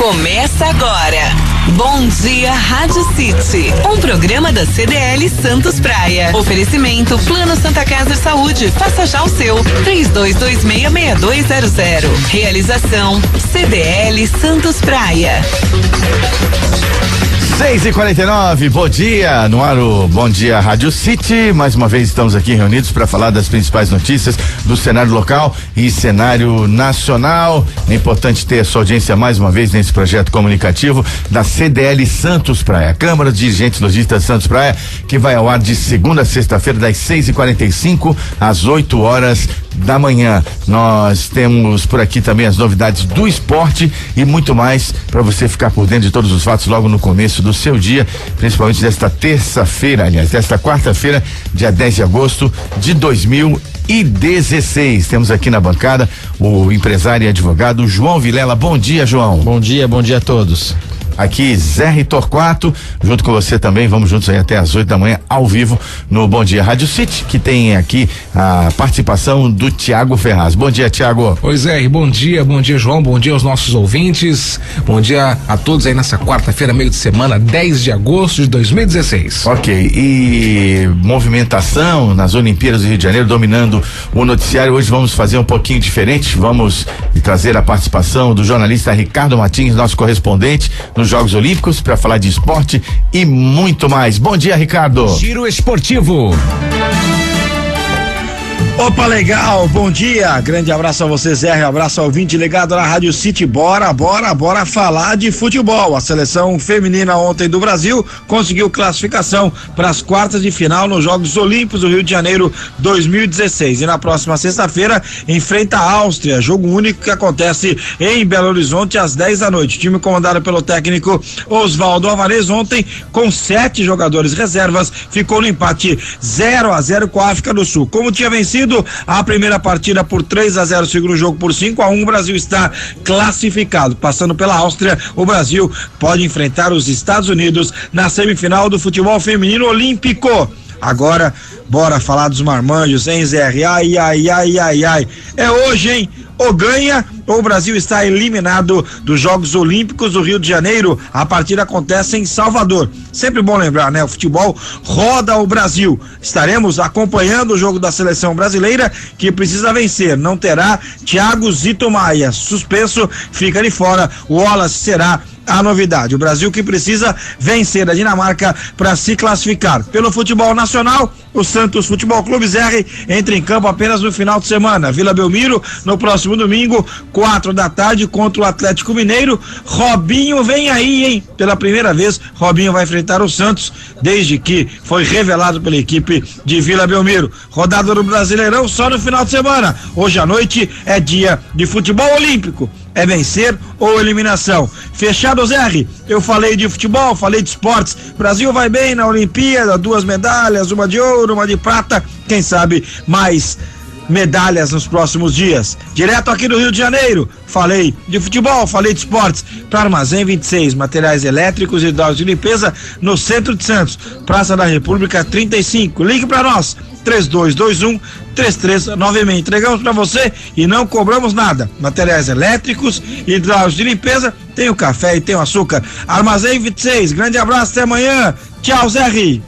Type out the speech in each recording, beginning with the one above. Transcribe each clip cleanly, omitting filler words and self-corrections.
Começa agora. Bom Dia Rádio City, um programa da CDL Santos Praia. Oferecimento Plano Santa Casa Saúde. Faça já o seu. 32266200. Realização CDL Santos Praia. 6h49, bom dia, no ar o Bom Dia Rádio City. Mais uma vez estamos aqui reunidos para falar das principais notícias do cenário local e cenário nacional. É importante ter a sua audiência mais uma vez nesse projeto comunicativo da CDL Santos Praia, Câmara de Dirigentes Lojistas Santos Praia, que vai ao ar de segunda a sexta-feira, das 6h45 às 8 horas da manhã. Nós temos por aqui também as novidades do esporte e muito mais para você ficar por dentro de todos os fatos logo no começo do seu dia, principalmente desta terça-feira, aliás, desta quarta-feira, dia 10 de agosto de 2016. Temos aqui na bancada o empresário e advogado João Vilela. Bom dia, João. Bom dia a todos. Aqui Zé Torquato, junto com você também, vamos juntos aí até as 8 da manhã, ao vivo, no Bom Dia Rádio City, que tem aqui a participação do Tiago Ferraz. Bom dia, Tiago. Oi, Zé, bom dia, João, bom dia aos nossos ouvintes, bom dia a todos aí nessa quarta-feira, meio de semana, 10 de agosto de 2016. Ok, e movimentação nas Olimpíadas do Rio de Janeiro dominando o noticiário. Hoje vamos fazer um pouquinho diferente, vamos trazer a participação do jornalista Ricardo Martins, nosso correspondente nos Jogos Olímpicos, para falar de esporte e muito mais. Bom dia, Ricardo. Giro Esportivo. Opa, legal, bom dia, grande abraço a você, Zé, abraço ao ouvinte ligado na Rádio City. Bora falar de futebol. A seleção feminina ontem do Brasil conseguiu classificação para as quartas de final nos Jogos Olímpicos do Rio de Janeiro 2016 e na próxima sexta-feira enfrenta a Áustria, jogo único que acontece em Belo Horizonte às 10 da noite. O time comandado pelo técnico Oswaldo Alvarez ontem, com 7 jogadores reservas, ficou no empate 0-0 com a África do Sul. Como tinha vencido a primeira partida por 3-0, o segundo jogo por 5-1, o Brasil está classificado. Passando pela Áustria, o Brasil pode enfrentar os Estados Unidos na semifinal do futebol feminino olímpico. Agora, bora falar dos marmanjos, hein, Zé? Ai. É hoje, hein? Ou ganha, ou o Brasil está eliminado dos Jogos Olímpicos do Rio de Janeiro. A partida acontece em Salvador. Sempre bom lembrar, né? O futebol roda o Brasil. Estaremos acompanhando o jogo da seleção brasileira, que precisa vencer. Não terá Thiago Zito Maia. Suspenso, fica de fora. O Wallace será a novidade. O Brasil que precisa vencer a Dinamarca para se classificar. Pelo futebol nacional, o Santos Futebol Clube Zé entra em campo apenas no final de semana. Vila Belmiro, no próximo domingo, 4 da tarde, contra o Atlético Mineiro. Robinho vem aí, hein? Pela primeira vez, Robinho vai enfrentar o Santos, desde que foi revelado pela equipe de Vila Belmiro. Rodada do Brasileirão só no final de semana. Hoje à noite é dia de futebol olímpico. É vencer ou eliminação. Fechado, Zé. Eu falei de futebol, falei de esportes. Brasil vai bem na Olimpíada, 2 medalhas, uma de ouro, uma de prata. Quem sabe mais medalhas nos próximos dias. Direto aqui do Rio de Janeiro, falei de futebol, falei de esportes. Para Armazém 26, materiais elétricos e hidráulicos de limpeza, no centro de Santos, Praça da República 35. Ligue para nós, 3221-3396. Entregamos para você e não cobramos nada. Materiais elétricos e hidráulicos de limpeza, tem o café e tem o açúcar. Armazém 26, grande abraço, até amanhã. Tchau, Zé Ri.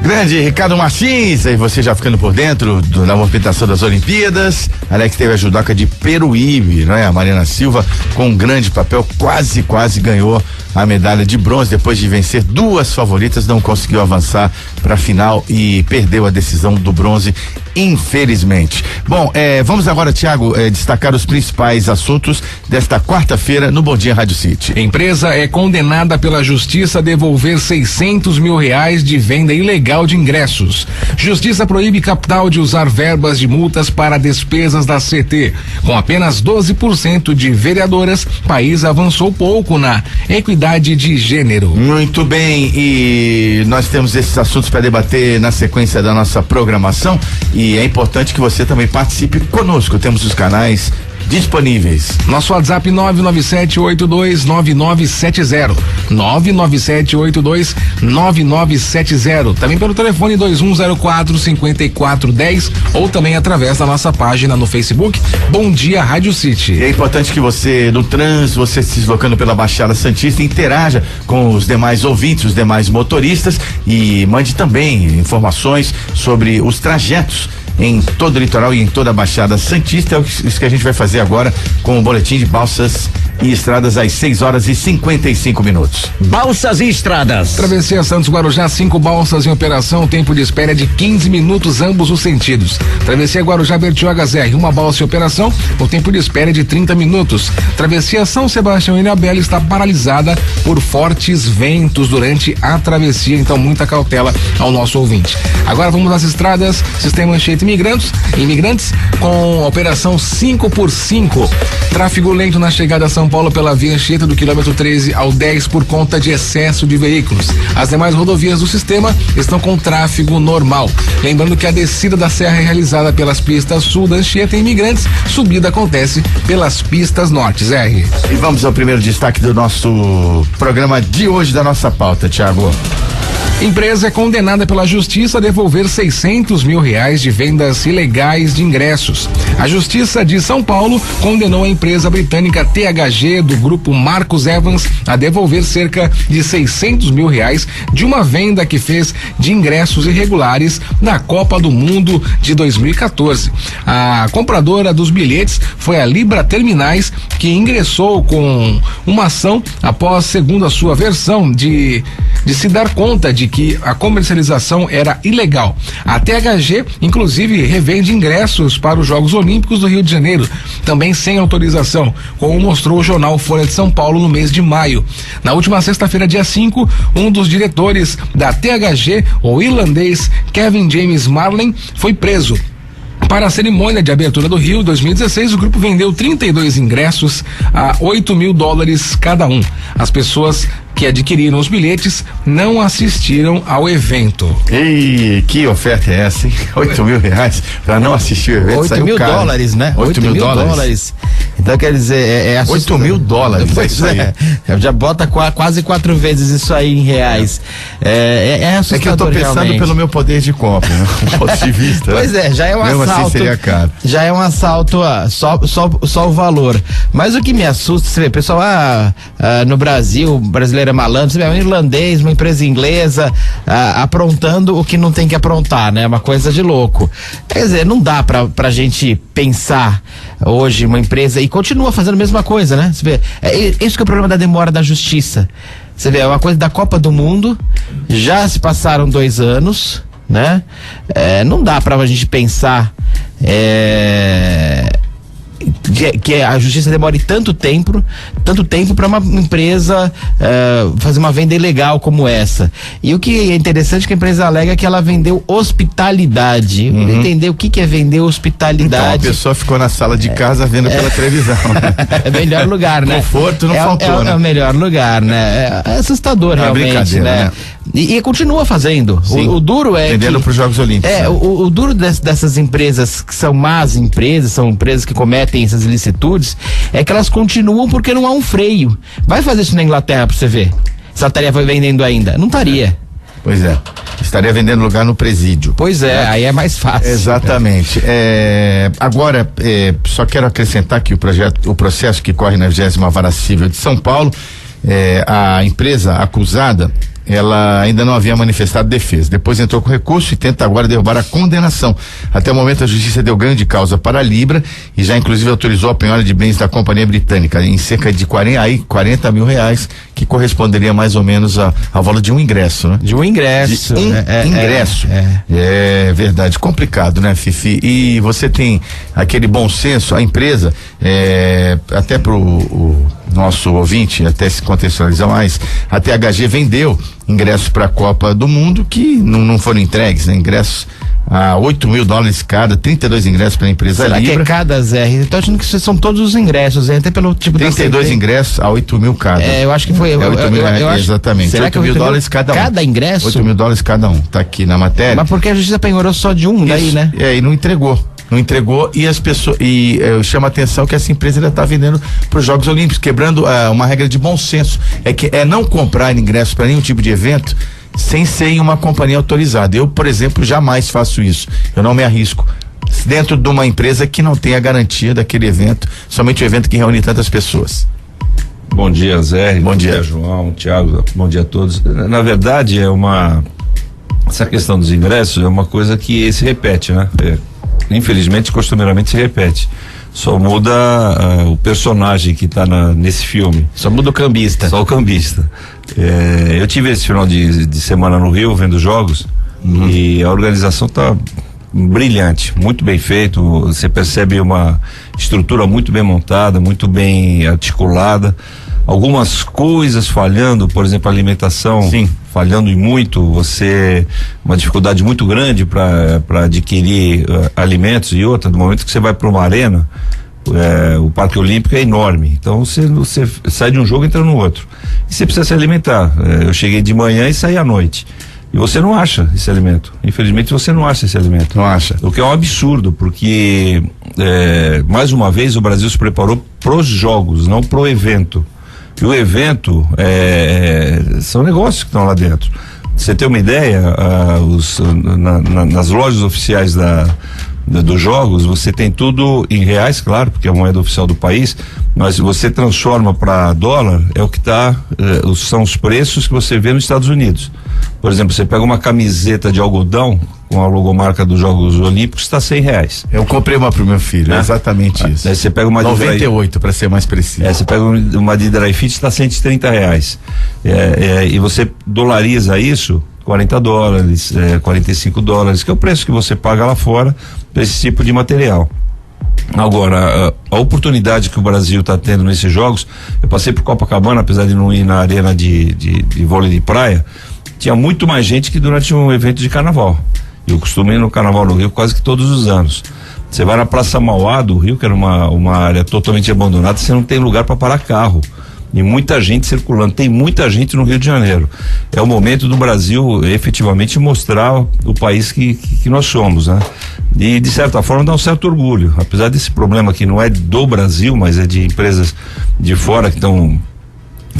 Grande Ricardo Martins, aí você já ficando por dentro da movimentação das Olimpíadas. Alex teve a judoca de Peruíbe, não é? A Mariana Silva, com um grande papel, quase ganhou a medalha de bronze depois de vencer 2 favoritas, não conseguiu avançar para a final e perdeu a decisão do bronze, infelizmente. Bom, vamos agora, Tiago, destacar os principais assuntos desta quarta-feira no Bom Dia Rádio City. Empresa é condenada pela justiça a devolver R$600 mil de venda ilegal de ingressos. Justiça proíbe capital de usar verbas de multas para despesas da CT. Com apenas 12% de vereadoras, país avançou pouco na equidade de gênero. Muito bem, e nós temos esses assuntos para debater na sequência da nossa programação, e é importante que você também participe conosco. Temos os canais disponíveis. Nosso WhatsApp 997829970. 997829970. Também pelo telefone 2104-5410 ou também através da nossa página no Facebook. Bom Dia Rádio City. E é importante que você, no trânsito, você se deslocando pela Baixada Santista, interaja com os demais ouvintes, os demais motoristas e mande também informações sobre os trajetos em todo o litoral e em toda a Baixada Santista. É isso que a gente vai fazer agora com o boletim de balsas e estradas às 6h55. Balsas e estradas. Travessia Santos Guarujá, 5 balsas em operação, tempo de espera de 15 minutos, ambos os sentidos. Travessia Guarujá Bertioga ZR, uma balsa em operação, o tempo de espera de 30 minutos. Travessia São Sebastião e Ilhabela está paralisada por fortes ventos durante a travessia, então muita cautela ao nosso ouvinte. Agora vamos às estradas, Sistema Anchieta Imigrantes com operação 5x5. Tráfego lento na chegada a São Paulo pela via Anchieta do quilômetro 13 ao 10 por conta de excesso de veículos. As demais rodovias do sistema estão com tráfego normal. Lembrando que a descida da serra é realizada pelas pistas sul da Anchieta e Imigrantes, subida acontece pelas pistas norte. R. E vamos ao primeiro destaque do nosso programa de hoje, da nossa pauta, Thiago. Empresa é condenada pela justiça a devolver R$600 mil de vendas ilegais de ingressos. A Justiça de São Paulo condenou a empresa britânica THG do grupo Marcos Evans a devolver cerca de R$600 mil de uma venda que fez de ingressos irregulares na Copa do Mundo de 2014. A compradora dos bilhetes foi a Libra Terminais, que ingressou com uma ação após, segundo a sua versão, de se dar conta de que a comercialização era ilegal. A THG, inclusive, revende ingressos para os Jogos Olímpicos do Rio de Janeiro, também sem autorização, como mostrou o jornal Folha de São Paulo no mês de maio. Na última sexta-feira, dia 5, um dos diretores da THG, o irlandês Kevin James Marlin, foi preso. Para a cerimônia de abertura do Rio 2016, o grupo vendeu 32 ingressos a $8 mil cada um. As pessoas que adquiriram os bilhetes não assistiram ao evento. Ei, que oferta é essa, hein? R$8 mil para não assistir o evento. $8 mil, né? $8 mil. Então, quer dizer, é $8 mil. Pois é. Já bota quase 4 vezes isso aí em reais. É assustador. É que eu tô pensando realmente pelo meu poder de compra, né? Um ponto de vista. Pois é, já é um mesmo assalto. Assim seria caro. Já é um assalto, só o valor. Mas o que me assusta, você vê, pessoal, no Brasil, brasileiro é malandro, você vê, um irlandês, uma empresa inglesa, aprontando o que não tem que aprontar, né? Uma coisa de louco. Quer dizer, não dá pra gente pensar hoje uma empresa e continua fazendo a mesma coisa, né? Você vê, esse que é o problema da demora da justiça. Você vê, é uma coisa da Copa do Mundo, já se passaram 2 anos, né? Não dá pra gente pensar que a justiça demore tanto tempo para uma empresa fazer uma venda ilegal como essa. E o que é interessante é que a empresa alega que ela vendeu hospitalidade. Entender o que é vender hospitalidade. Então a pessoa ficou na sala de casa vendo pela televisão. É o melhor lugar, né? Conforto não faltou, né? É o melhor lugar, né? É assustador, realmente, né? E continua fazendo. O duro é vendendo para os Jogos Olímpicos. O duro dessas empresas que são más empresas, são empresas que cometem essas ilicitudes, é que elas continuam porque não há um freio. Vai fazer isso na Inglaterra pra você ver. Se ela estaria vendendo ainda. Não estaria. Pois é. Estaria vendendo lugar no presídio. Pois é, aí é mais fácil. Exatamente. Agora, só quero acrescentar que o processo que corre na 20ª Vara Civil de São Paulo, a empresa acusada, ela ainda não havia manifestado defesa. Depois entrou com recurso e tenta agora derrubar a condenação. Até o momento a justiça deu ganho de causa para a Libra e já inclusive autorizou a penhora de bens da companhia britânica em cerca de R$40 mil, que corresponderia mais ou menos ao valor de um ingresso, né? De um ingresso. Ingresso. É verdade. Complicado, né, Fifi? E você tem aquele bom senso, a empresa, até pro nosso ouvinte, até se contextualizar mais, a THG vendeu ingressos para a Copa do Mundo que não foram entregues, né? Ingressos a $8 mil cada, 32 ingressos para a empresa Libra. Será que é cada, Zé? Eu tô achando que são todos os ingressos, até pelo tipo 32 ingressos a $8 mil cada. Eu acho que foi. $8 mil, exatamente. Será $8 mil cada um. Cada ingresso? $8 mil cada um. Tá aqui na matéria. Mas porque a justiça penhorou só de um daí, né? E não entregou. não entregou, e as pessoas, chama a atenção que essa empresa ainda está vendendo para os Jogos Olímpicos, quebrando uma regra de bom senso, é não comprar ingresso para nenhum tipo de evento sem ser em uma companhia autorizada. Eu, por exemplo, jamais faço isso, eu não me arrisco dentro de uma empresa que não tem a garantia daquele evento, somente o evento que reúne tantas pessoas. Bom dia, Zé. Bom dia, João, Thiago. Bom dia a todos. Na verdade, essa questão dos ingressos é uma coisa que se repete, né? Infelizmente, costumeiramente se repete. Só muda o personagem que está nesse filme. Só muda o cambista. Só o cambista. Eu tive esse final de semana no Rio, vendo jogos, e a organização está brilhante, muito bem feito. Você percebe uma estrutura muito bem montada, muito bem articulada. Algumas coisas falhando, por exemplo, a alimentação. Sim. Falhando e muito, uma dificuldade muito grande para adquirir alimentos, e outra, no momento que você vai para uma arena, o Parque Olímpico é enorme, então você sai de um jogo e entra no outro, e você precisa se alimentar. Eu cheguei de manhã e saí à noite, e você não acha esse alimento, infelizmente você não acha esse alimento. Não acha. O que é um absurdo, porque mais uma vez o Brasil se preparou pros jogos, não pro evento. E o evento são negócios que estão lá dentro. Você tem uma ideia, nas lojas oficiais dos jogos, você tem tudo em reais, claro, porque é a moeda oficial do país, mas você transforma para dólar, é o que são os preços que você vê nos Estados Unidos. Por exemplo, você pega uma camiseta de algodão com a logomarca dos Jogos Olímpicos, está R$100. Eu comprei uma pro meu filho, exatamente isso. Aí você pega uma 98 para ser mais preciso. Você pega uma de Dry Fit, está R$130. E você dolariza isso, $40, $45, que é o preço que você paga lá fora para esse tipo de material. Agora, a oportunidade que o Brasil está tendo nesses jogos, eu passei por Copacabana, apesar de não ir na arena de vôlei de praia, tinha muito mais gente que durante um evento de carnaval. Eu costumo ir no Carnaval no Rio quase que todos os anos. Você vai na Praça Mauá do Rio, que era uma área totalmente abandonada, você não tem lugar para parar carro. E muita gente circulando, tem muita gente no Rio de Janeiro. É o momento do Brasil efetivamente mostrar o país que nós somos, né? E de certa forma dá um certo orgulho, apesar desse problema que não é do Brasil, mas é de empresas de fora que estão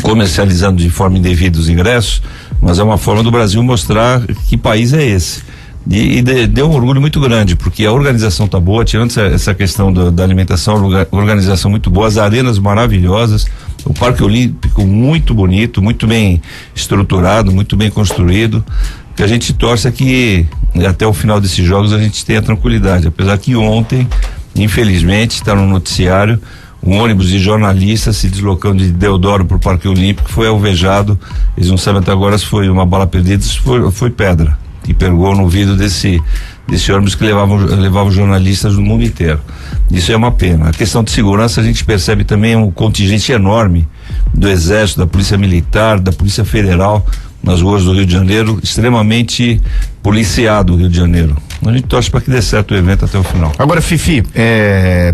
comercializando de forma indevida os ingressos, mas é uma forma do Brasil mostrar que país é esse. E deu um orgulho muito grande, porque a organização tá boa, tirando essa questão da alimentação, organização muito boa, as arenas maravilhosas, o Parque Olímpico muito bonito, muito bem estruturado, muito bem construído. O que a gente torce é que até o final desses jogos a gente tenha tranquilidade, apesar que ontem, infelizmente, está no noticiário, um ônibus de jornalistas se deslocando de Deodoro para o Parque Olímpico foi alvejado. Eles não sabem até agora se foi uma bala perdida, se foi pedra que pegou no vidro desse ônibus que levava jornalistas do mundo inteiro. Isso é uma pena. A questão de segurança, a gente percebe também um contingente enorme do Exército, da Polícia Militar, da Polícia Federal nas ruas do Rio de Janeiro, extremamente policiado o Rio de Janeiro. A gente torce para que dê certo o evento até o final. Agora, Fifi, é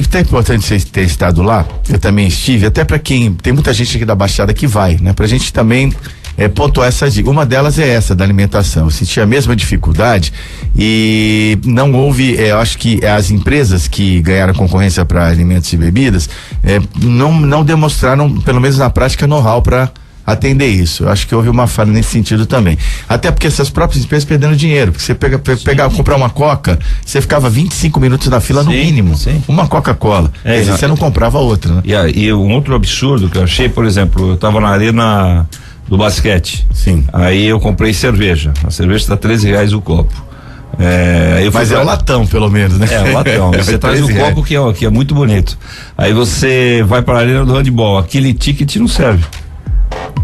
até importante você ter estado lá, eu também estive, até para quem, tem muita gente aqui da Baixada que vai, né? Pra gente também pontuar essas dicas. Uma delas é essa da alimentação. Eu senti a mesma dificuldade e não houve, eu acho que as empresas que ganharam concorrência para alimentos e bebidas não demonstraram, pelo menos na prática, know-how para atender isso. Eu acho que houve uma falha nesse sentido também. Até porque essas próprias empresas perderam dinheiro, porque você comprar uma Coca, você ficava 25 minutos na fila no mínimo. Sim. Uma Coca-Cola. Você não comprava outra, né? E um outro absurdo que eu achei, por exemplo, eu estava na arena do basquete. Sim. Aí eu comprei cerveja. A cerveja está R$13 o copo. Mas é o latão, pelo menos, né? É o latão. Você traz um copo que é muito bonito. Aí você vai para a arena do handebol. Aquele ticket não serve.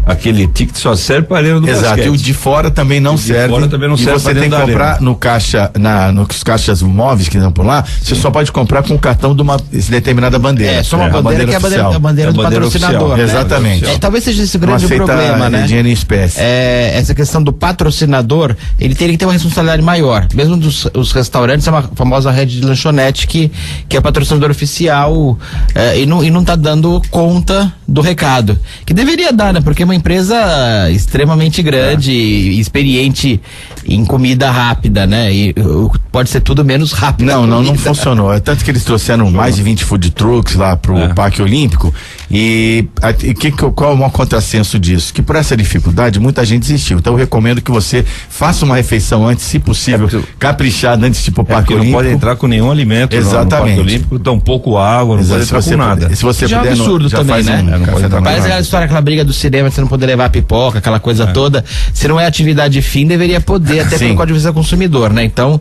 Aquele ticket só serve para a arena do basquete. Exato, e o de fora também não serve. De fora também não serve. Você tem que comprar no caixa, nos caixas móveis que estão por lá, você só pode comprar com o cartão de uma determinada bandeira. Só uma bandeira que é a bandeira do patrocinador. Né? Exatamente. Talvez seja esse o grande problema, né? Dinheiro em espécie. Essa questão do patrocinador, ele teria que ter uma responsabilidade maior. Mesmo os restaurantes, é uma famosa rede de lanchonete que é patrocinador oficial e não tá dando conta do recado. Que deveria dar, né? Porque uma empresa extremamente grande e experiente em comida rápida, né? E pode ser tudo menos rápido. Não funcionou. É tanto que eles trouxeram mais de 20 food trucks lá pro Parque Olímpico e qual é o maior contrassenso disso? Que por essa dificuldade muita gente desistiu. Então eu recomendo que você faça uma refeição antes, se possível, caprichada antes de ir pro Parque Olímpico. Não pode entrar com nenhum alimento no Parque Olímpico, tão pouco água, não pode entrar com nada. Se você já puder, é um absurdo já também, faz né? Não pode entrar. Parece aquela história, aquela briga do cinema, você não poder levar pipoca, aquela coisa toda. Se não é atividade fim, deveria poder, até pelo Código de Defesa do Consumidor, né? Então,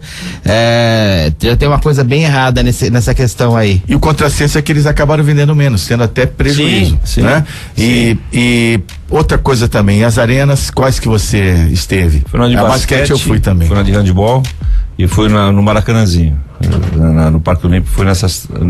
já tem uma coisa bem errada nessa questão aí. E o contrassenso é que eles acabaram vendendo menos, tendo até prejuízo, né? E outra coisa também, as arenas, quais que você esteve? Foi na de basquete, eu fui também. Foi na de handebol e fui no Maracanãzinho. No Parque Olímpico fui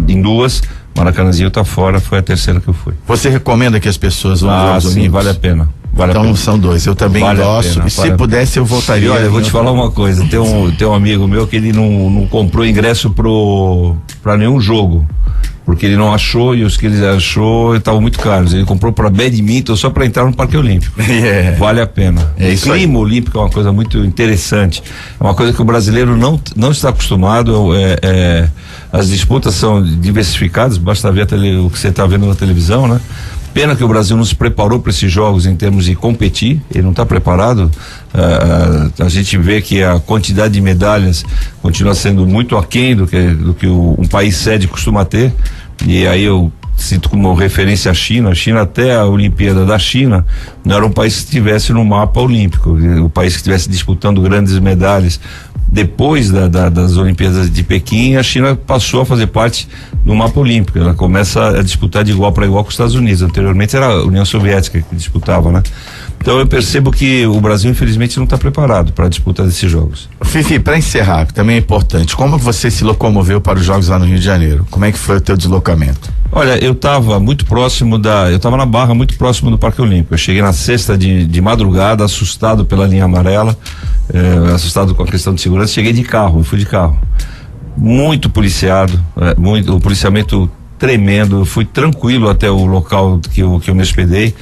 em duas. Maracanãzinho tá fora, foi a terceira que eu fui. Você recomenda que as pessoas vão aos Olímpicos? Vale a pena. Então são dois, eu também gosto, e se pudesse eu voltaria. E olha, eu vou te falar uma coisa, tem um amigo meu que ele não comprou ingresso pra nenhum jogo, porque ele não achou, e os que ele achou estavam muito caros. Ele comprou para badminton só para entrar no Parque Olímpico. Vale a pena. O clima olímpico é uma coisa muito interessante, é uma coisa que o brasileiro não está acostumado. As disputas são diversificadas, basta ver o que você está vendo na televisão, né? Pena que o Brasil não se preparou para esses jogos em termos de competir, ele não está preparado. A gente vê que a quantidade de medalhas continua sendo muito aquém do que um país sede costuma ter, e aí eu cito como referência a China. A China, até a Olimpíada da China, não era um país que estivesse no mapa olímpico, o país que estivesse disputando grandes medalhas. Depois das Olimpíadas de Pequim, a China passou a fazer parte do mapa olímpico. Ela começa a disputar de igual para igual com os Estados Unidos. Anteriormente era a União Soviética que disputava, né? Então eu percebo que o Brasil, infelizmente, não está preparado para a disputa desses jogos. Fifi, para encerrar, também é importante, como você se locomoveu para os jogos lá no Rio de Janeiro? Como é que foi o teu deslocamento? Olha, eu estava muito próximo eu estava na Barra, muito próximo do Parque Olímpico. Eu cheguei na sexta de madrugada, assustado pela linha amarela, assustado com a questão de segurança. Cheguei de carro, eu fui de carro. Muito policiado, o policiamento tremendo. Eu fui tranquilo até o local que eu me hospedei.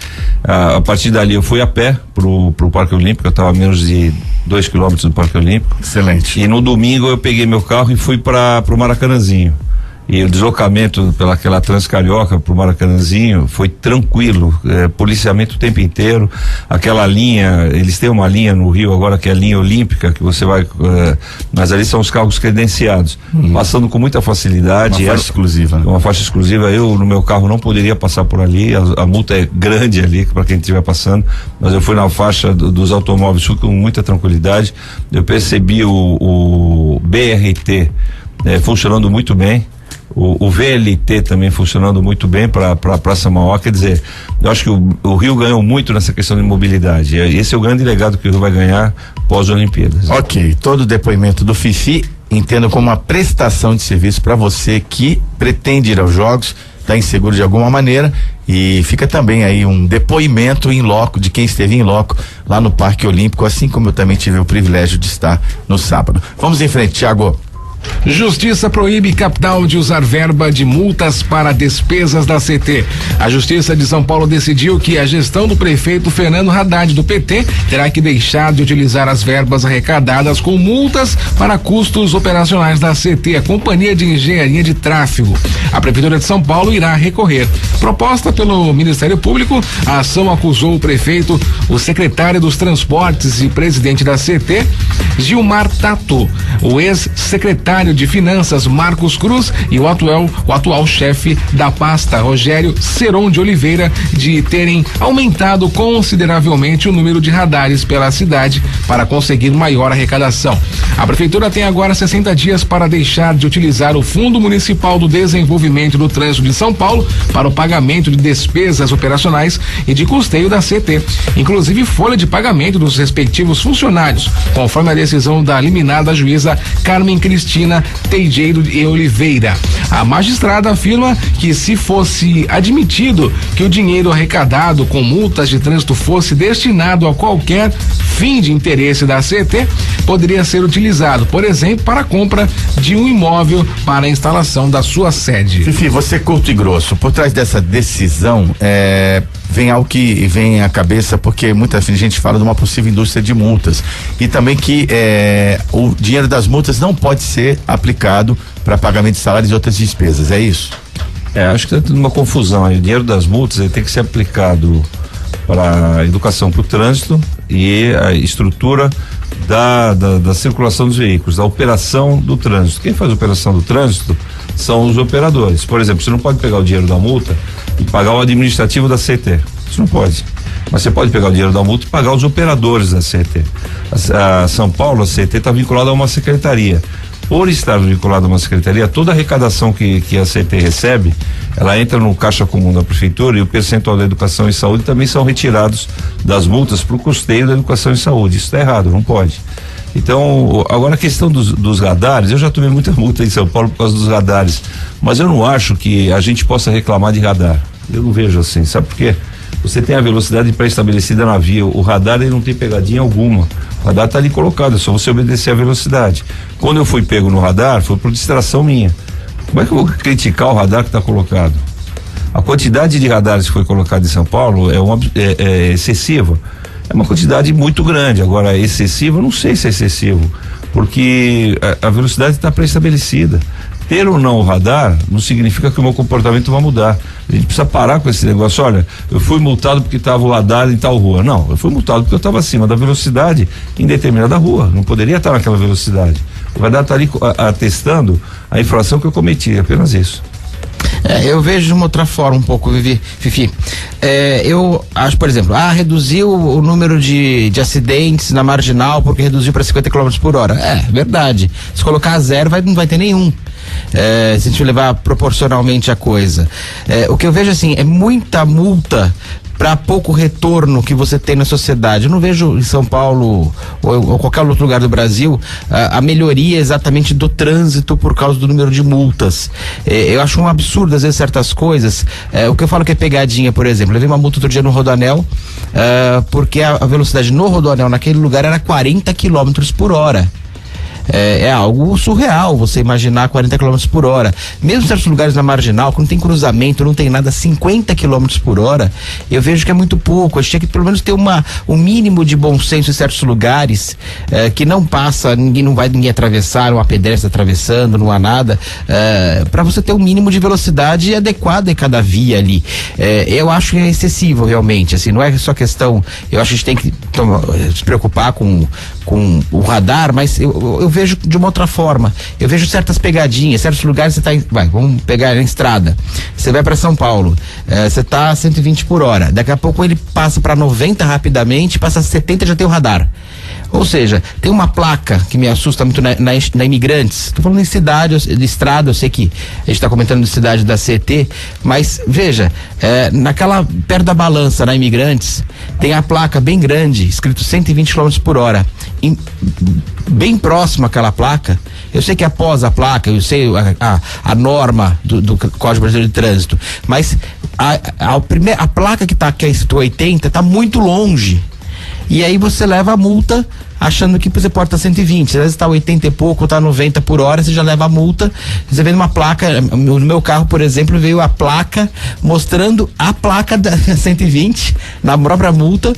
A partir dali eu fui a pé pro Parque Olímpico, eu estava a menos de 2 quilômetros do Parque Olímpico. Excelente. E no domingo eu peguei meu carro e fui pro Maracanãzinho. E o deslocamento pelaquela Transcarioca pro Maracanãzinho foi tranquilo, policiamento o tempo inteiro. Aquela linha, eles têm uma linha no Rio agora que é a linha olímpica, que você vai, mas ali são os carros credenciados, passando com muita facilidade. Uma faixa exclusiva, né? Uma faixa exclusiva. Eu, no meu carro, não poderia passar por ali, a multa é grande ali para quem estiver passando, mas eu fui na faixa dos automóveis, fui com muita tranquilidade. Eu percebi o BRT funcionando muito bem. O VLT também funcionando muito bem para a Praça Mauá. Quer dizer, eu acho que o Rio ganhou muito nessa questão de mobilidade. Esse é o grande legado que o Rio vai ganhar pós-Olimpíadas. Ok, todo o depoimento do Fifi entendo como uma prestação de serviço para você que pretende ir aos Jogos, está inseguro de alguma maneira, e fica também aí um depoimento em loco de quem esteve em loco lá no Parque Olímpico, assim como eu também tive o privilégio de estar no sábado. Vamos em frente, Thiago. Justiça proíbe capital de usar verba de multas para despesas da CT. A Justiça de São Paulo decidiu que a gestão do prefeito Fernando Haddad, do PT, terá que deixar de utilizar as verbas arrecadadas com multas para custos operacionais da CT, a Companhia de Engenharia de Tráfego. A Prefeitura de São Paulo irá recorrer. Proposta pelo Ministério Público, a ação acusou o prefeito, o secretário dos Transportes e presidente da CT, Gilmar Tato, o ex-secretário de Finanças Marcos Cruz e o atual chefe da pasta, Rogério Seron de Oliveira, de terem aumentado consideravelmente o número de radares pela cidade para conseguir maior arrecadação. A prefeitura tem agora 60 dias para deixar de utilizar o Fundo Municipal do Desenvolvimento do Trânsito de São Paulo para o pagamento de despesas operacionais e de custeio da CT, inclusive folha de pagamento dos respectivos funcionários, conforme a decisão da liminar juíza Carmen Cristina Teijeiro e Oliveira. A magistrada afirma que, se fosse admitido que o dinheiro arrecadado com multas de trânsito fosse destinado a qualquer fim de interesse da CT, poderia ser utilizado, por exemplo, para a compra de um imóvel para a instalação da sua sede. Fifi, você curto e grosso, por trás dessa decisão, vem algo que vem à cabeça, porque muita gente fala de uma possível indústria de multas e também que o dinheiro das multas não pode ser aplicado para pagamento de salários e outras despesas, é isso? Acho que está tendo uma confusão aí. O dinheiro das multas ele tem que ser aplicado para a educação para o trânsito e a estrutura da circulação dos veículos, da operação do trânsito. Quem faz a operação do trânsito são os operadores. Por exemplo, você não pode pegar o dinheiro da multa e pagar o administrativo da CET. Isso não pode. Mas você pode pegar o dinheiro da multa e pagar os operadores da CET. A São Paulo, a CET está vinculada a uma secretaria. Por estar vinculado a uma secretaria, toda a arrecadação que a CET recebe, ela entra no caixa comum da prefeitura e o percentual da educação e saúde também são retirados das multas para o custeio da educação e saúde. Isso está errado, não pode. Então, agora a questão dos radares, eu já tomei muita multa em São Paulo por causa dos radares, mas eu não acho que a gente possa reclamar de radar. Eu não vejo assim, sabe por quê? Você tem a velocidade pré-estabelecida na via, o radar ele não tem pegadinha alguma. O radar está ali colocado, é só você obedecer a velocidade. Quando eu fui pego no radar, foi por distração minha. Como é que eu vou criticar o radar que está colocado? A quantidade de radares que foi colocada em São Paulo é excessiva. É uma quantidade muito grande. Agora, excessiva, eu não sei se é excessivo, porque a velocidade está pré-estabelecida. Ter ou não o radar não significa que o meu comportamento vai mudar. A gente precisa parar com esse negócio. Olha, eu fui multado porque estava o radar em tal rua. Não, eu fui multado porque eu estava acima da velocidade em determinada rua. Não poderia estar naquela velocidade. O radar está ali atestando a infração que eu cometi, apenas isso. Eu vejo de uma outra forma um pouco, Fifi. Eu acho, por exemplo, reduziu o número de acidentes na marginal porque reduziu para 50 km por hora. Verdade. Se colocar a zero, não vai ter nenhum. Se a gente levar proporcionalmente a coisa. O que eu vejo assim, é muita multa para pouco retorno que você tem na sociedade. Eu não vejo em São Paulo ou qualquer outro lugar do Brasil a melhoria exatamente do trânsito por causa do número de multas. Eu acho um absurdo às vezes certas coisas. O que eu falo que é pegadinha, por exemplo, eu levei uma multa outro dia no Rodoanel porque a velocidade no Rodoanel naquele lugar era 40 km por hora. É algo surreal você imaginar 40 km por hora. Mesmo em certos lugares na marginal, quando tem cruzamento, não tem nada, 50 km por hora, eu vejo que é muito pouco. A gente tinha que pelo menos ter um mínimo de bom senso em certos lugares, que não passa, não vai ninguém atravessar, não há pedestre atravessando, não há nada, para você ter um mínimo de velocidade adequada em cada via ali. Eu acho que é excessivo realmente, assim, não é só questão, eu acho que a gente tem que se preocupar com o radar, mas eu vejo de uma outra forma. Eu vejo certas pegadinhas, certos lugares você vamos pegar na estrada. Você vai para São Paulo, você tá a 120 por hora. Daqui a pouco ele passa para 90 rapidamente, passa a 70 já tem o radar. Ou seja, tem uma placa que me assusta muito na Imigrantes. Tô falando em cidade, de estrada, eu sei que a gente tá comentando de cidade da CET, mas veja, perto da balança na Imigrantes, tem a placa bem grande, escrito 120 km por hora. Bem próximo àquela placa, eu sei que após a placa, eu sei a norma do Código Brasileiro de Trânsito, mas a placa que é escrito 80 tá muito longe. E aí você leva a multa achando que você pode estar 120, às vezes está 80 e pouco, está 90 por hora, você já leva a multa. Você vê numa placa, no meu carro, por exemplo, veio a placa mostrando a placa da 120 na própria multa.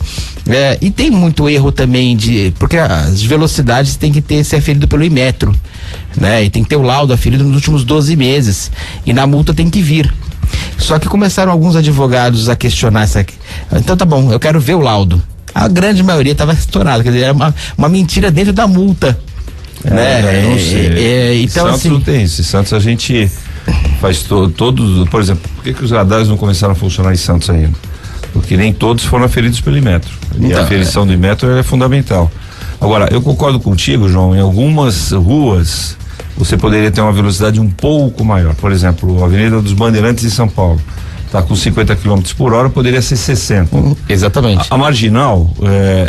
E tem muito erro também porque as velocidades tem que ser aferido pelo Imetro, né? E tem que ter o laudo aferido nos últimos 12 meses e na multa tem que vir. Só que começaram alguns advogados a questionar essa. Então tá bom, eu quero ver o laudo. A grande maioria estava estourada, quer dizer, era uma mentira dentro da multa. Eu não sei. Então, Santos assim, não tem isso. Santos a gente faz todos, por exemplo, por que os radares não começaram a funcionar em Santos ainda? Porque nem todos foram aferidos pelo Imetro. E a aferição do Imetro é fundamental. Agora, eu concordo contigo, João, em algumas ruas você poderia ter uma velocidade um pouco maior. Por exemplo, a Avenida dos Bandeirantes em São Paulo está com 50 km por hora, poderia ser 60. Exatamente. A marginal,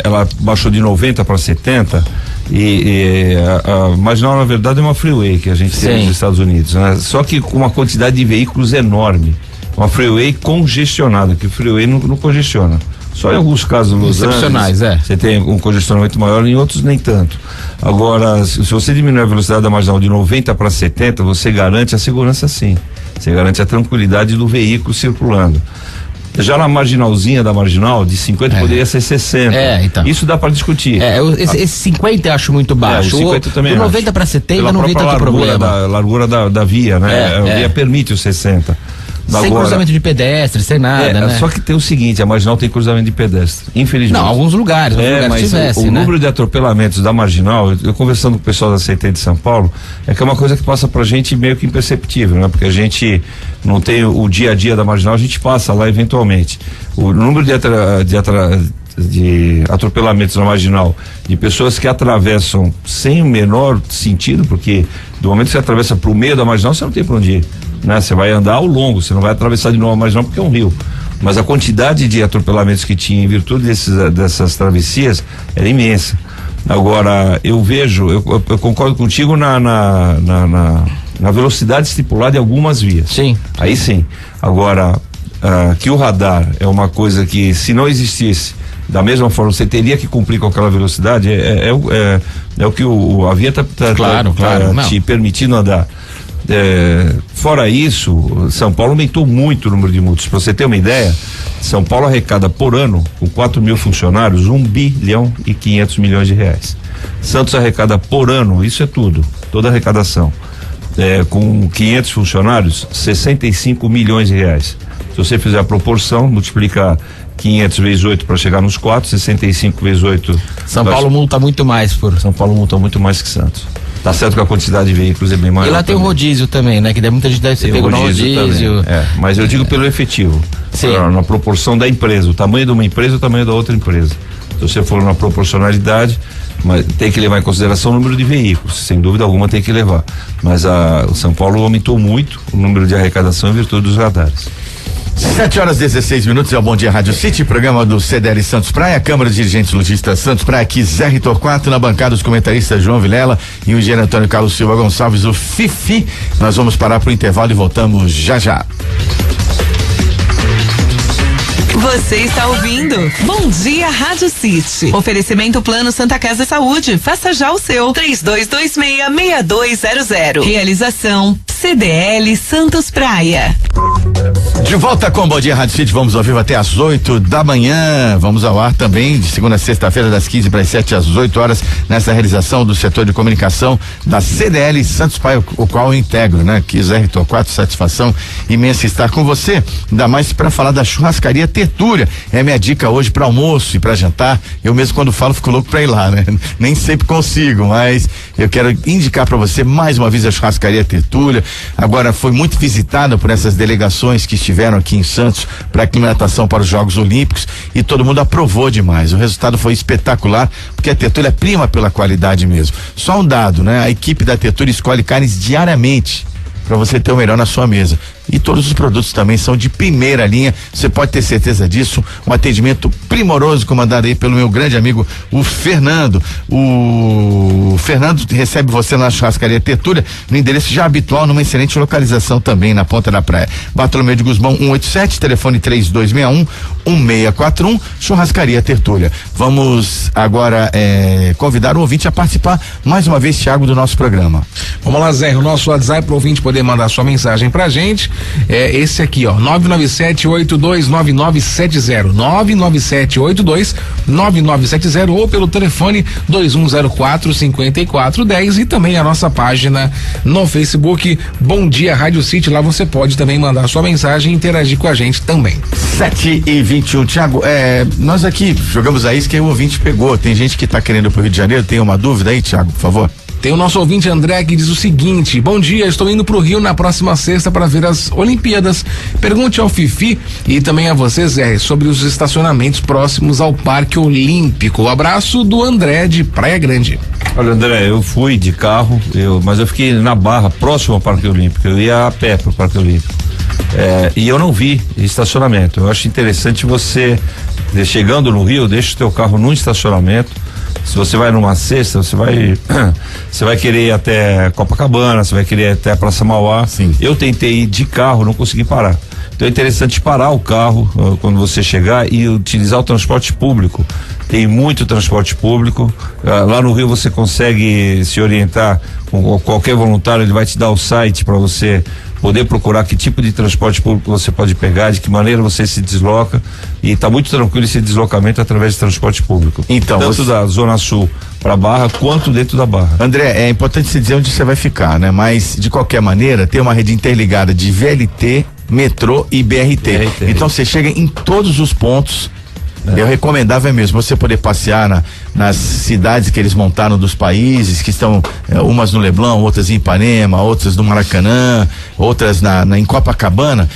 ela baixou de 90 para 70 e a marginal, na verdade, é uma freeway que a gente tem nos Estados Unidos, né? Só que com uma quantidade de veículos enorme. Uma freeway congestionada, que o freeway não congestiona. Só em alguns casos, Los Angeles, você tem um congestionamento maior, em outros nem tanto. Agora, se você diminuir a velocidade da marginal de 90 para 70, você garante a segurança, sim. Você garante a tranquilidade do veículo circulando. Já na marginalzinha da marginal, de 50 poderia ser 60. Então. Isso dá para discutir. Esse 50 eu acho muito baixo. O 50 também do 90 para 70 pela não vi tanto problema. Largura da via, né? A via permite os 60. Sem cruzamento de pedestre, sem nada, né? Só que tem o seguinte, a marginal tem cruzamento de pedestre, infelizmente. Não, alguns lugares mas tivesse, o número de atropelamentos da marginal, eu conversando com o pessoal da CT de São Paulo, é que é uma coisa que passa pra gente meio que imperceptível, né? Porque a gente não tem o dia a dia da marginal, a gente passa lá eventualmente. O número de atropelamentos na marginal, de pessoas que atravessam sem o menor sentido, porque do momento que você atravessa pro meio da marginal, você não tem pra onde ir, né? Você vai andar ao longo, você não vai atravessar de novo a marginal porque é um rio. Mas a quantidade de atropelamentos que tinha em virtude dessas travessias era imensa. Agora, eu vejo, eu concordo contigo na velocidade estipulada em algumas vias. Sim. Aí sim. Agora, que o radar é uma coisa que, se não existisse, da mesma forma, você teria que cumprir com aquela velocidade, é o que a via tá te permitindo andar. Fora isso, São Paulo aumentou muito o número de multas. Para você ter uma ideia, São Paulo arrecada por ano, com 4 mil funcionários, 1 bilhão e 500 milhões de reais. Santos arrecada por ano, isso é tudo, toda a arrecadação, com 500 funcionários, 65 milhões de reais. Se você fizer a proporção, multiplicar 500 vezes 8 para chegar nos 4, 65 vezes 8. São Paulo multa muito mais São Paulo multa muito mais que Santos. Tá certo que a quantidade de veículos é bem maior. E lá tem o rodízio também, né? Que muita gente deve ser pego no rodízio. Mas eu digo pelo efetivo. Sim. Na proporção da empresa, o tamanho de uma empresa, o tamanho da outra empresa. Se você for na proporcionalidade, mas tem que levar em consideração o número de veículos, sem dúvida alguma tem que levar. Mas o São Paulo aumentou muito o número de arrecadação em virtude dos radares. 7h16, é o Bom Dia Rádio City, programa do CDL Santos Praia, Câmara de Dirigentes Lojistas Santos Praia, aqui Zé Torquato, na bancada os comentaristas João Vilela e o engenheiro Antônio Carlos Silva Gonçalves, o Fifi. Nós vamos parar pro intervalo e voltamos já já. Você está ouvindo Bom Dia Rádio City. Oferecimento Plano Santa Casa Saúde. Faça já o seu. 3226-6200. Realização CDL Santos Praia. De volta com o Bom Dia Rádio City, vamos ao vivo até às 8 da manhã. Vamos ao ar também de segunda a sexta-feira, das 15 para as 7 às 8 horas, nessa realização do setor de comunicação da CDL Santos Praia, o qual eu integro, né? Que Zé Torquato, satisfação imensa estar com você. Ainda mais para falar da churrascaria Tertúlia. É minha dica hoje para almoço e para jantar. Eu mesmo, quando falo, fico louco para ir lá, né? Nem sempre consigo, mas eu quero indicar para você mais uma vez a churrascaria Tertúlia. Agora foi muito visitada por essas delegações que estiveram aqui em Santos para aclimatação para os Jogos Olímpicos e todo mundo aprovou demais. O resultado foi espetacular, porque a Tertúlia prima pela qualidade mesmo. Só um dado, né? A equipe da Tertúlia escolhe carnes diariamente para você ter o melhor na sua mesa. E todos os produtos também são de primeira linha, você pode ter certeza disso. Um atendimento primoroso comandado aí pelo meu grande amigo, o Fernando. O Fernando recebe você na churrascaria Tertúlia, no endereço já habitual, numa excelente localização também na ponta da praia. Bartolomeu de Guzmão 187, telefone 3261-1641, churrascaria Tertúlia. Vamos agora convidar o ouvinte a participar mais uma vez, Thiago, do nosso programa. Vamos lá, Zé, o nosso WhatsApp para o ouvinte poder mandar sua mensagem pra gente. É esse aqui, ó, 997829970, 997829970, ou pelo telefone 2104-5410, e também a nossa página no Facebook Bom Dia Rádio City. Lá você pode também mandar sua mensagem e interagir com a gente também. 7h21, Thiago, nós aqui jogamos a isca e o ouvinte pegou. Tem gente que tá querendo ir pro Rio de Janeiro, tem uma dúvida aí, Thiago, por favor? Tem o nosso ouvinte André que diz o seguinte: bom dia, estou indo pro Rio na próxima sexta para ver as Olimpíadas. Pergunte ao Fifi e também a você, Zé, sobre os estacionamentos próximos ao Parque Olímpico. Abraço do André de Praia Grande. Olha, André, eu fui de carro, mas eu fiquei na Barra, próximo ao Parque Olímpico. Eu ia a pé pro Parque Olímpico. E eu não vi estacionamento. Eu acho interessante você, chegando no Rio, deixa o teu carro num estacionamento. Se você vai numa sexta, você vai querer ir até Copacabana, você vai querer ir até a Praça Mauá. Sim. Eu tentei ir de carro, não consegui parar. Então é interessante parar o carro quando você chegar e utilizar o transporte público. Tem muito transporte público. Lá no Rio você consegue se orientar com qualquer voluntário, ele vai te dar o site para você poder procurar que tipo de transporte público você pode pegar, de que maneira você se desloca, e está muito tranquilo esse deslocamento através de transporte público. Então, tanto da Zona Sul para Barra quanto dentro da Barra. André, é importante se dizer onde você vai ficar, né? Mas de qualquer maneira, tem uma rede interligada de VLT, metrô e BRT. Então você chega em todos os pontos. Eu recomendava mesmo você poder passear nas cidades que eles montaram dos países, que estão umas no Leblon, outras em Ipanema, outras no Maracanã, outras em Copacabana.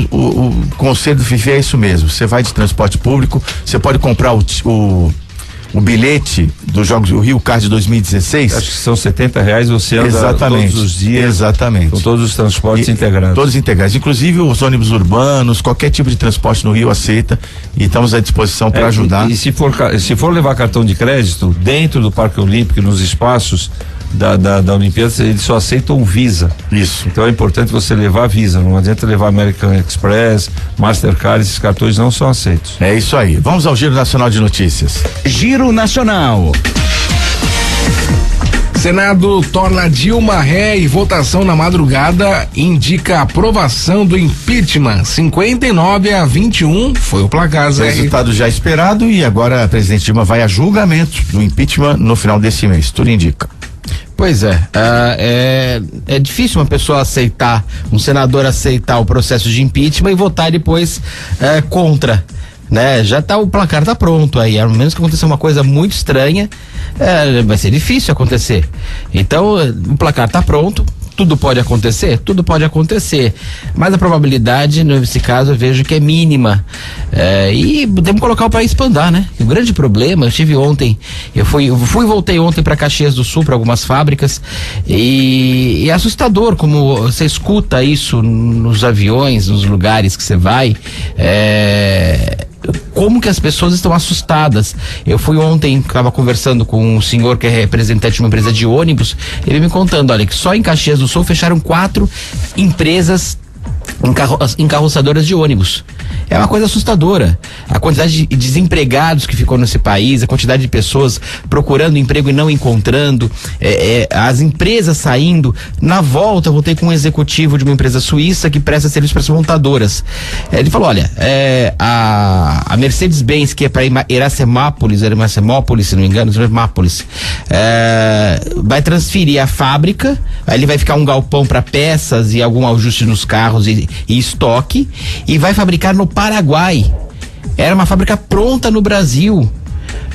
O conselho do Fifi é isso mesmo. Você vai de transporte público, você pode comprar o bilhete dos Jogos do Rio Card de 2016. Acho que são R$70, você anda exatamente, todos os dias. Exatamente. Com todos os transportes integrados. Todos integrados, inclusive os ônibus urbanos, qualquer tipo de transporte no Rio aceita, e estamos à disposição para ajudar. E se for levar cartão de crédito dentro do Parque Olímpico, nos espaços da Olimpíada, eles só aceitam Visa. Isso. Então é importante você levar Visa, não adianta levar American Express, Mastercard, esses cartões não são aceitos. É isso aí. Vamos ao Giro Nacional de Notícias. Giro Nacional. Senado torna Dilma ré e votação na madrugada indica aprovação do impeachment. 59-21 foi o placar, Zé. Resultado já esperado, e agora a presidente Dilma vai a julgamento do impeachment no final desse mês. Tudo indica. Pois é difícil uma pessoa aceitar, um senador aceitar o processo de impeachment e votar depois contra, né? Já o placar tá pronto aí, a menos que aconteça uma coisa muito estranha, vai ser difícil acontecer. Então, o placar tá pronto. Tudo pode acontecer? Tudo pode acontecer, mas a probabilidade, nesse caso, eu vejo que é mínima. E podemos colocar o país para andar, né? O grande problema, eu tive ontem, eu fui e voltei ontem para Caxias do Sul, para algumas fábricas, e é assustador como você escuta isso nos aviões, nos lugares que você vai, como que as pessoas estão assustadas. Eu fui ontem, estava conversando com um senhor que é representante de uma empresa de ônibus, ele me contando, olha, que só em Caxias do Sul fecharam 4 empresas encarroçadoras de ônibus. É uma coisa assustadora. A quantidade de desempregados que ficou nesse país, a quantidade de pessoas procurando emprego e não encontrando, as empresas saindo. Na volta, eu voltei com um executivo de uma empresa suíça que presta serviço para as montadoras. Ele falou, olha, a Mercedes-Benz, que é para Iracemápolis, se não me engano, vai transferir a fábrica, aí ele vai ficar um galpão para peças e algum ajuste nos carros e estoque, e vai fabricar no Paraguai. Era uma fábrica pronta no Brasil.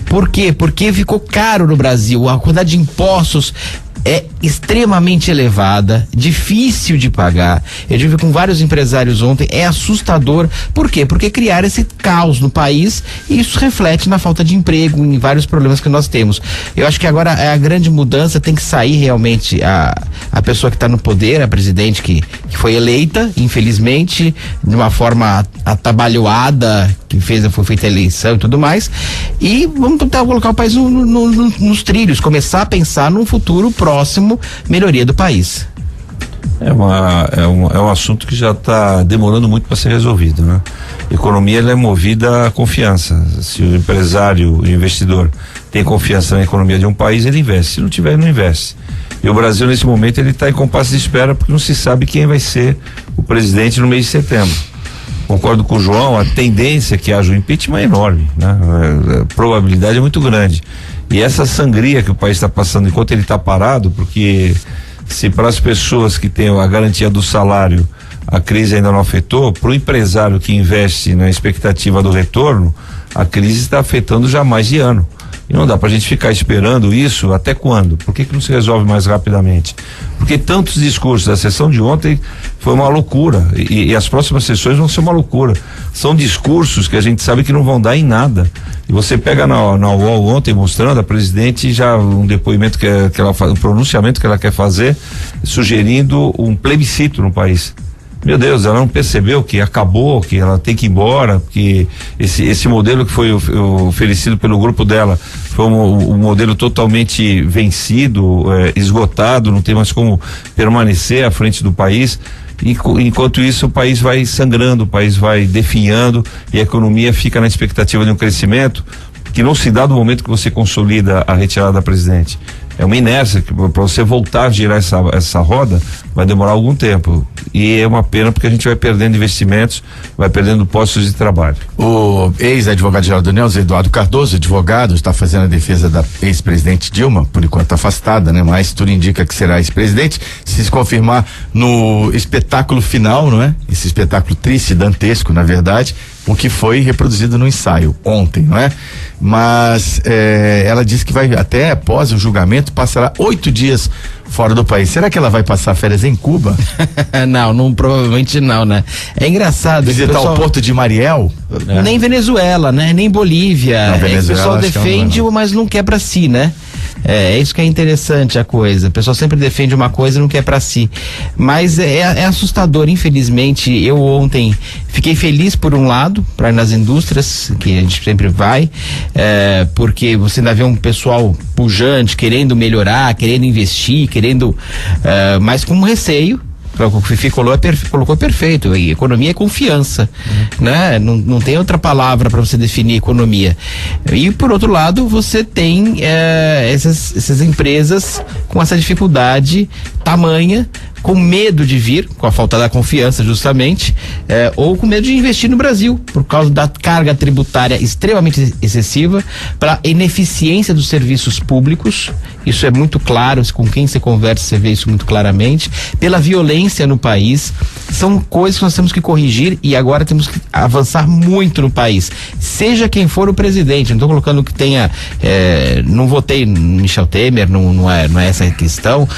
Por quê? Porque ficou caro no Brasil. A quantidade de impostos é extremamente elevada, difícil de pagar. Eu tive com vários empresários ontem, é assustador. Por quê? Porque criaram esse caos no país, e isso reflete na falta de emprego, em vários problemas que nós temos. Eu acho que agora a grande mudança tem que sair realmente a pessoa que está no poder, a presidente que foi eleita, infelizmente, de uma forma atabalhoada, foi feita a eleição e tudo mais, e vamos tentar colocar o país nos trilhos, começar a pensar num futuro próximo, melhoria do país. É um assunto que já está demorando muito para ser resolvido, né? Economia, ela é movida à confiança. Se o empresário, o investidor tem confiança na economia de um país, ele investe. Se não tiver, ele não investe. E o Brasil, nesse momento, ele está em compasso de espera, porque não se sabe quem vai ser o presidente no mês de setembro. Concordo com o João, a tendência que haja o impeachment é enorme, né? A probabilidade é muito grande. E essa sangria que o país está passando enquanto ele está parado, porque se para as pessoas que têm a garantia do salário a crise ainda não afetou, para o empresário que investe na expectativa do retorno, a crise está afetando já há mais de ano. E não dá pra gente ficar esperando isso até quando? Por que não se resolve mais rapidamente? Porque tantos discursos, a sessão de ontem foi uma loucura, e as próximas sessões vão ser uma loucura. São discursos que a gente sabe que não vão dar em nada. E você pega na UOL ontem mostrando a presidente já um depoimento que ela faz, um pronunciamento que ela quer fazer, sugerindo um plebiscito no país. Meu Deus, ela não percebeu que acabou, que ela tem que ir embora, que esse modelo que foi oferecido pelo grupo dela foi um modelo totalmente vencido, esgotado, não tem mais como permanecer à frente do país. E enquanto isso, o país vai sangrando, o país vai definhando, e a economia fica na expectativa de um crescimento que não se dá do momento que você consolida a retirada da presidente. É uma inércia que para você voltar a girar essa roda vai demorar algum tempo. E é uma pena porque a gente vai perdendo investimentos, vai perdendo postos de trabalho. O ex-advogado-geral da União, Eduardo Cardoso, advogado, está fazendo a defesa da ex-presidente Dilma, por enquanto afastada, né? Mas tudo indica que será ex-presidente, se confirmar no espetáculo final, não é? Esse espetáculo triste, dantesco, na verdade, o que foi reproduzido no ensaio ontem, não é? Mas ela disse que vai, até após o julgamento, passará 8 dias fora do país. Será que ela vai passar férias em Cuba? não, provavelmente não, né? É engraçado. Visitar o Porto de Mariel? Nem Venezuela, né? Nem Bolívia. Não, Venezuela, o pessoal defende, mas não quer pra si, né? É isso que é interessante a coisa. O pessoal sempre defende uma coisa e não quer pra si. Mas é assustador, infelizmente. Eu ontem fiquei feliz por um lado, para ir nas indústrias, que a gente sempre vai, porque você ainda vê um pessoal pujante, querendo melhorar, querendo investir, mas com receio. O que o Fifi colocou perfeito. E economia é confiança, né? Não tem outra palavra para você definir economia. E por outro lado, você tem essas empresas com essa dificuldade tamanha, com medo de vir, com a falta da confiança justamente, ou com medo de investir no Brasil, por causa da carga tributária extremamente excessiva, para ineficiência dos serviços públicos. Isso é muito claro, com quem você conversa você vê isso muito claramente, pela violência no país. São coisas que nós temos que corrigir e agora temos que avançar muito no país, seja quem for o presidente. Não estou colocando que tenha, não votei no Michel Temer, não é essa a questão,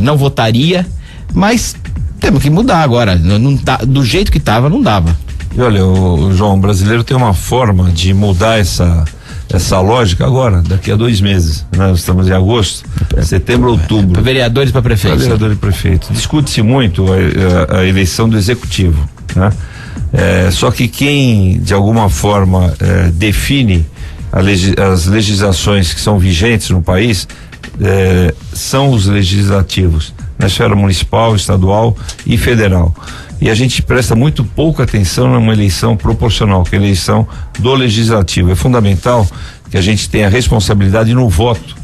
não votaria, mas temos que mudar agora. Não tá, do jeito que estava, não dava. E olha, João, o brasileiro tem uma forma de mudar essa lógica agora, daqui a 2 meses, né? Nós estamos em agosto, setembro, outubro. Para vereadores, para prefeito. Vereador e prefeito. Discute-se muito a eleição do executivo, né? Só que quem de alguma forma define as legislações que são vigentes no país são os legislativos, na esfera municipal, estadual e federal. E a gente presta muito pouca atenção numa eleição proporcional, que é a eleição do legislativo. É fundamental que a gente tenha responsabilidade no voto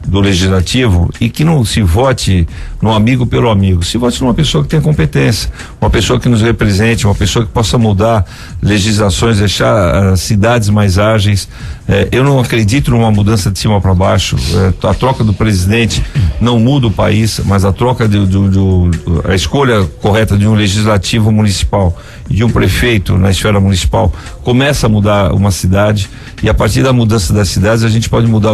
do legislativo e que não se vote no amigo pelo amigo, se vote numa pessoa que tenha competência, uma pessoa que nos represente, uma pessoa que possa mudar legislações, deixar as cidades mais ágeis. Eu não acredito numa mudança de cima para baixo. A troca do presidente não muda o país, mas a troca a escolha correta de um legislativo municipal e de um prefeito na esfera municipal começa a mudar uma cidade, e a partir da mudança das cidades a gente pode mudar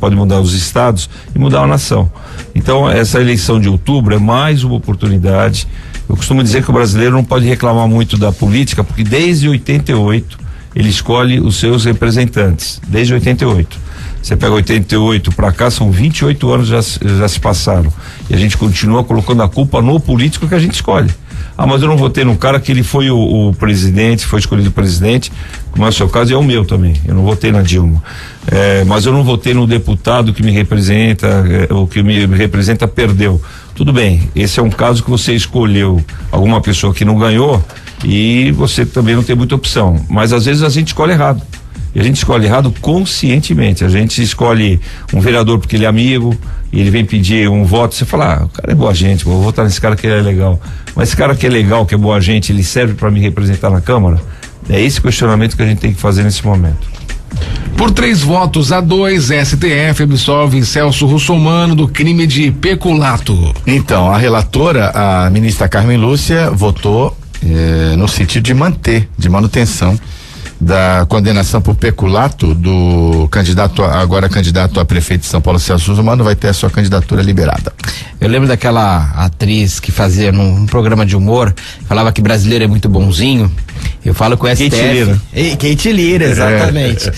pode mudar os estados e mudar a nação. Então essa eleição de outubro é mais uma oportunidade. Eu costumo dizer que o brasileiro não pode reclamar muito da política, porque desde 88 ele escolhe os seus representantes, desde 88. Você pega 88 para cá, são 28 anos já se passaram, e a gente continua colocando a culpa no político que a gente escolhe. Mas eu não votei no cara que ele foi o presidente, foi escolhido presidente, como é o seu caso, e é o meu também. Eu não votei na Dilma. Mas eu não votei no deputado que me representa, o que me representa perdeu. Tudo bem, esse é um caso que você escolheu alguma pessoa que não ganhou e você também não tem muita opção. Mas às vezes a gente escolhe errado. E a gente escolhe errado conscientemente. A gente escolhe um vereador porque ele é amigo e ele vem pedir um voto. Você fala, o cara é boa gente, vou votar nesse cara que ele é legal. Mas esse cara que é legal, que é boa gente, ele serve para me representar na Câmara? É esse questionamento que a gente tem que fazer nesse momento. Por 3-2, STF absolve Celso Russomano do crime de peculato. Então, a relatora, a ministra Carmen Lúcia, votou no sentido de manutenção da condenação por peculato do candidato a prefeito de São Paulo, Celso Russomano, vai ter a sua candidatura liberada. Eu lembro daquela atriz que fazia num programa de humor, falava que brasileiro é muito bonzinho. Eu falo que o STF... Kate Lira, exatamente.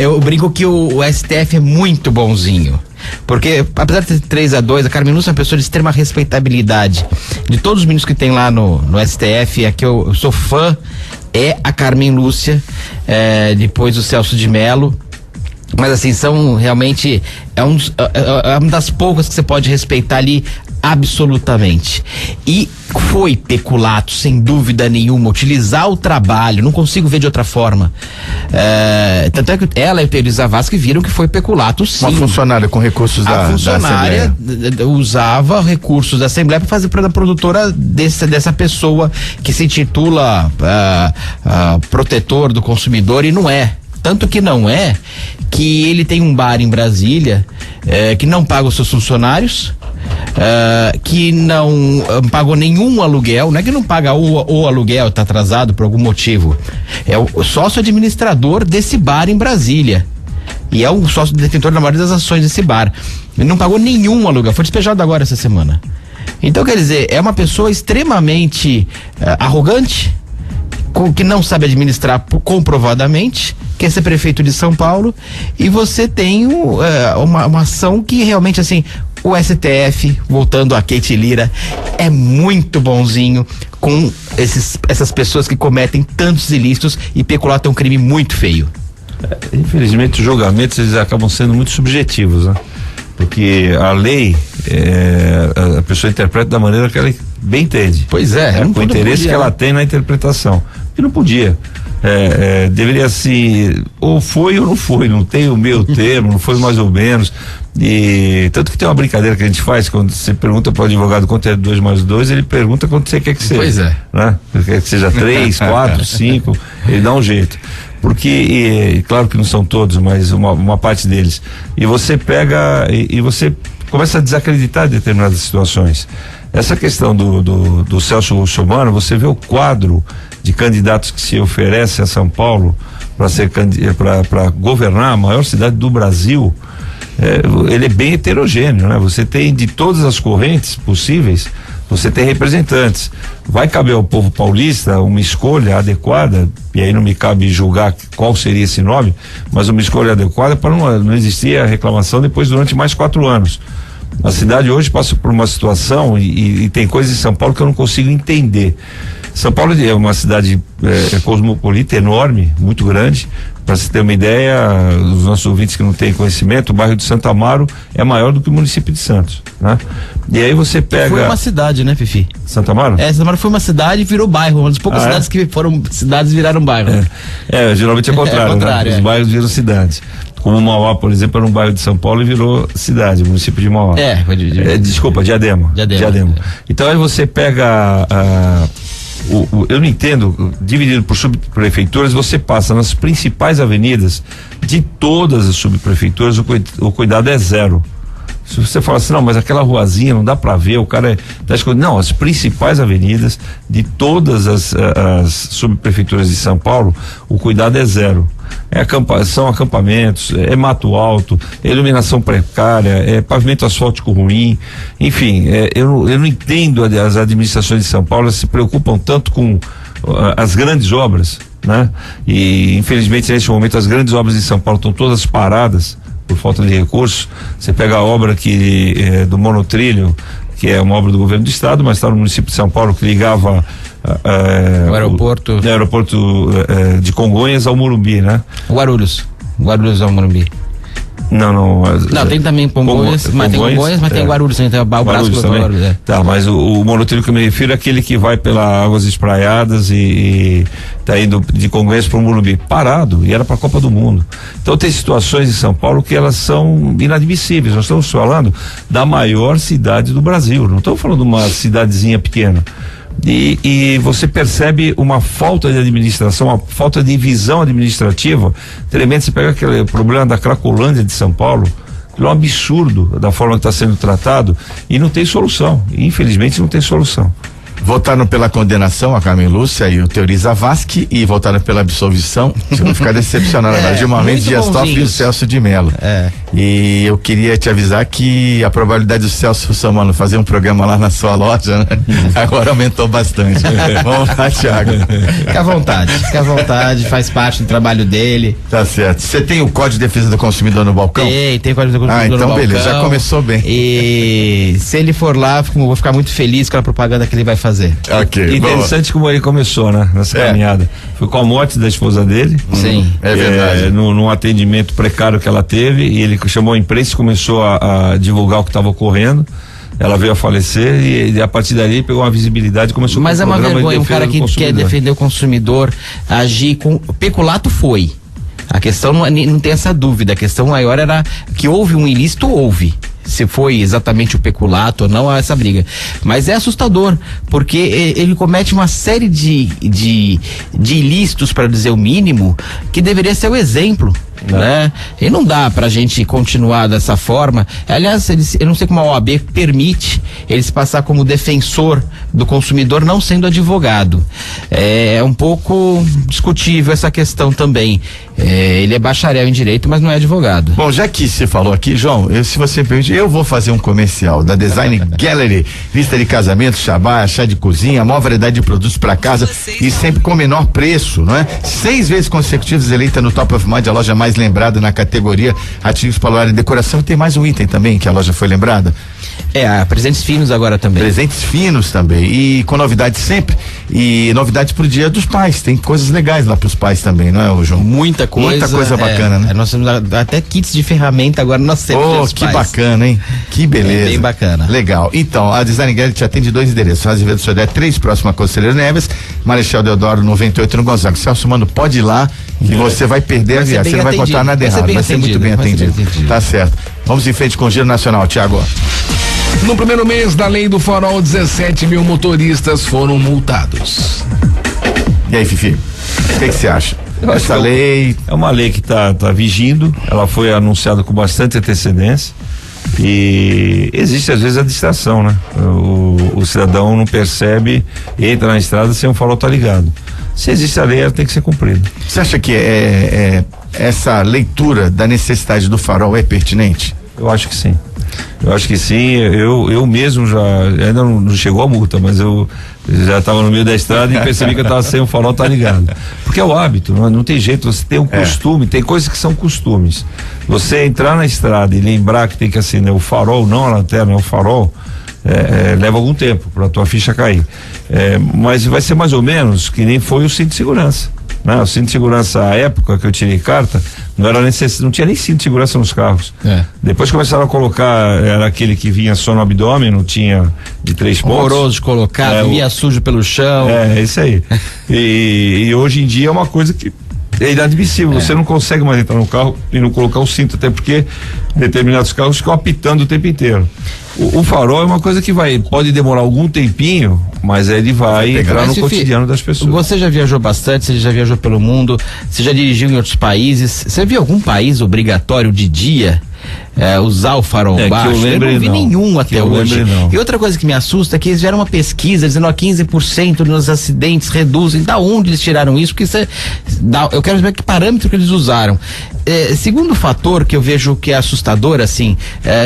Eu brinco que o STF é muito bonzinho. Porque, apesar de ter 3-2, a Carmen Lúcia é uma pessoa de extrema respeitabilidade. De todos os ministros que tem lá no STF, a que eu sou fã é a Carmen Lúcia, depois o Celso de Mello. Mas assim, são realmente, é uma das poucas que você pode respeitar ali absolutamente. E foi peculato, sem dúvida nenhuma, utilizar o trabalho, não consigo ver de outra forma. Tanto é que ela e o Teori Zavascki viram que foi peculato, sim. Uma funcionária com recursos da funcionária usava recursos da Assembleia para fazer para a produtora dessa pessoa que se intitula protetor do consumidor, e não é. Tanto que não é que ele tem um bar em Brasília que não paga os seus funcionários, que não pagou nenhum aluguel, não é que não paga o aluguel, está atrasado por algum motivo. É o sócio administrador desse bar em Brasília. E é o sócio detentor da maioria das ações desse bar. Ele não pagou nenhum aluguel, foi despejado agora essa semana. Então, quer dizer, é uma pessoa extremamente arrogante, que não sabe administrar comprovadamente, quer ser prefeito de São Paulo, e você tem uma ação que realmente, assim, o STF, voltando a Kate Lira, é muito bonzinho com essas pessoas que cometem tantos ilícitos, e peculato é um crime muito feio. Infelizmente, os julgamentos eles acabam sendo muito subjetivos, né? Porque a lei, a pessoa interpreta da maneira que ela bem entende. Pois é. Com o interesse que ela tem na interpretação. E não podia. Deveria ser, ou foi ou não foi, não tem o meio termo, não foi mais ou menos. E tanto que tem uma brincadeira que a gente faz, quando você pergunta para o advogado quanto é 2 mais 2, ele pergunta quanto você quer que seja. Pois é. Né? Quer que seja 3, 4, 5, ele dá um jeito. Porque, claro que não são todos, mas uma parte deles. E você pega e você começa a desacreditar determinadas situações. Essa questão do Celso Russomano, você vê o quadro de candidatos que se oferece a São Paulo para governar a maior cidade do Brasil. Ele é bem heterogêneo, né? Você tem de todas as correntes possíveis, você tem representantes. Vai caber ao povo paulista uma escolha adequada, e aí não me cabe julgar qual seria esse nome, mas uma escolha adequada para não existir a reclamação depois durante mais 4 anos. A cidade hoje passa por uma situação e tem coisas em São Paulo que eu não consigo entender. São Paulo é uma cidade cosmopolita enorme, muito grande. Para se ter uma ideia, os nossos ouvintes que não têm conhecimento, o bairro de Santo Amaro é maior do que o município de Santos, né? E aí você pega... Foi uma cidade, né, Fifi? Santo Amaro? Santo Amaro foi uma cidade e virou bairro, uma das poucas cidades que foram cidades viraram bairro. Geralmente é contrário, né? Os bairros viram cidades. Como Mauá, por exemplo, era um bairro de São Paulo e virou cidade, município de Mauá. Desculpa, Diadema. Então aí você pega eu não entendo, dividido por subprefeituras, você passa nas principais avenidas de todas as subprefeituras, o cuidado é zero. Se você fala assim, não, mas aquela ruazinha não dá pra ver, o cara tá escondido. Não, as principais avenidas de todas as subprefeituras de São Paulo, o cuidado é zero. São acampamentos, é mato alto, é iluminação precária, é pavimento asfáltico ruim, enfim, eu não entendo as administrações de São Paulo, elas se preocupam tanto com as grandes obras, né? E infelizmente neste momento as grandes obras de São Paulo estão todas paradas por falta de recursos. Você pega a obra do monotrilho, que é uma obra do governo do estado, mas está no município de São Paulo, que ligava o aeroporto de Congonhas ao Morumbi, né? Guarulhos ao Morumbi. Não, tem também Congonhas, mas tem Congonhas, mas tem Guarulhos, tem o braço do Guarulhos. Tá, mas o monotrilho que eu me refiro é aquele que vai pelas Águas Espraiadas e tá indo de Congonhas para o Morumbi, parado, e era para a Copa do Mundo. Então tem situações em São Paulo que elas são inadmissíveis. Nós estamos falando da maior cidade do Brasil, não estamos falando de uma cidadezinha pequena. E você percebe uma falta de administração, uma falta de visão administrativa tremenda. Você pega aquele problema da Cracolândia de São Paulo, que é um absurdo da forma que está sendo tratado, e não tem solução, infelizmente não tem solução. Votaram pela condenação a Carmen Lúcia e o Teori Zavascki, e votaram pela absolvição. Você vai ficar decepcionado agora. Gilmar Mendes, Dias Toffoli e o Celso de Mello. E eu queria te avisar que a probabilidade do Celso Russomano fazer um programa lá na sua loja, né? Agora aumentou bastante. Vamos lá, Thiago. Fica à vontade, faz parte do trabalho dele. Tá certo. Você tem o Código de Defesa do Consumidor no balcão? Tem o Código de Defesa do Consumidor no balcão. Então beleza, já começou bem. E se ele for lá, vou ficar muito feliz com a propaganda que ele vai fazer. Ok. Interessante como ele começou, né? Nessa caminhada. Foi com a morte da esposa dele. Sim. É verdade. Num atendimento precário que ela teve, e ele chamou a imprensa e começou a divulgar o que estava ocorrendo. Ela veio a falecer e a partir dali pegou uma visibilidade e começou. Mas é uma vergonha um cara que quer defender o consumidor agir com peculato foi. A questão não tem essa dúvida, a questão maior era que houve um ilícito, houve. Se foi exatamente o peculato ou não, essa briga. Mas é assustador, porque ele comete uma série de ilícitos, para dizer o mínimo, que deveria ser o exemplo. Né? E não dá pra gente continuar dessa forma. Aliás, eu não sei como a OAB permite ele se passar como defensor do consumidor, não sendo advogado. É um pouco discutível essa questão também. Ele é bacharel em direito, mas não é advogado. Bom, já que você falou aqui, João, se você me permite, eu vou fazer um comercial da Design Gallery, lista de casamento, chá de cozinha, a maior variedade de produtos para casa e sempre com o menor preço, não é? 6 vezes consecutivas eleita no Top of Mind, a loja mais lembrada na categoria artigos para e decoração. Tem mais um item também que a loja foi lembrada. Presentes finos agora também. Presentes finos também e com novidades sempre e novidades pro Dia dos Pais. Tem coisas legais lá pros pais também, não é, João? Muita coisa bacana, né? Nós temos até kits de ferramenta agora nós temos. Que bacana, hein? Que beleza. Bem bacana. Legal. Então, a Design Gallery te atende 2 endereços. Azevedo Sodré 3, próximo a Conselheiro Neves, Marechal Deodoro 98 no Gonzaga. Celso, mano, pode ir lá e você vai perder a viagem. Você não vai contar nada errado. Vai ser muito bem atendido. Tá certo. Vamos em frente com o Giro Nacional, Thiago. No primeiro mês da Lei do Farol, 17 mil motoristas foram multados. E aí, Fifi? O que você acha? Essa lei é uma lei que tá vigindo, ela foi anunciada com bastante antecedência e existe às vezes a distração, né? O cidadão não percebe, entra na estrada sem o farol tá ligado. Se existe a lei, ela tem que ser cumprida. Você acha que essa leitura da necessidade do farol é pertinente? Eu acho que sim. Eu mesmo ainda não chegou a multa, mas eu já estava no meio da estrada e percebi que eu estava sem o farol tá ligado. Porque é o hábito, não tem jeito, você tem um costume, tem coisas que são costumes. Você entrar na estrada e lembrar que tem que acender o farol, não a lanterna, é o farol, leva algum tempo para a tua ficha cair. Mas vai ser mais ou menos que nem foi o cinto de segurança. O cinto de segurança, à época que eu tirei carta, não tinha nem cinto de segurança nos carros. Depois começaram a colocar, era aquele que vinha só no abdômen, não tinha de 3 pontos. Horroroso de colocar, vinha sujo pelo chão. Isso aí. E hoje em dia é uma coisa que é inadmissível, você não consegue mais entrar no carro e não colocar o cinto, até porque determinados carros ficam apitando o tempo inteiro. O farol é uma coisa que pode demorar algum tempinho, mas ele vai entrar no cotidiano das pessoas. Você já viajou bastante, você já viajou pelo mundo, você já dirigiu em outros países, você viu algum país obrigatório de dia usar o farol baixo? Eu não vi nenhum até hoje. E outra coisa que me assusta é que eles fizeram uma pesquisa dizendo 15% nos acidentes reduzem. Da onde eles tiraram isso? Porque eu quero saber que parâmetro que eles usaram. Segundo fator que eu vejo que é assustador, assim,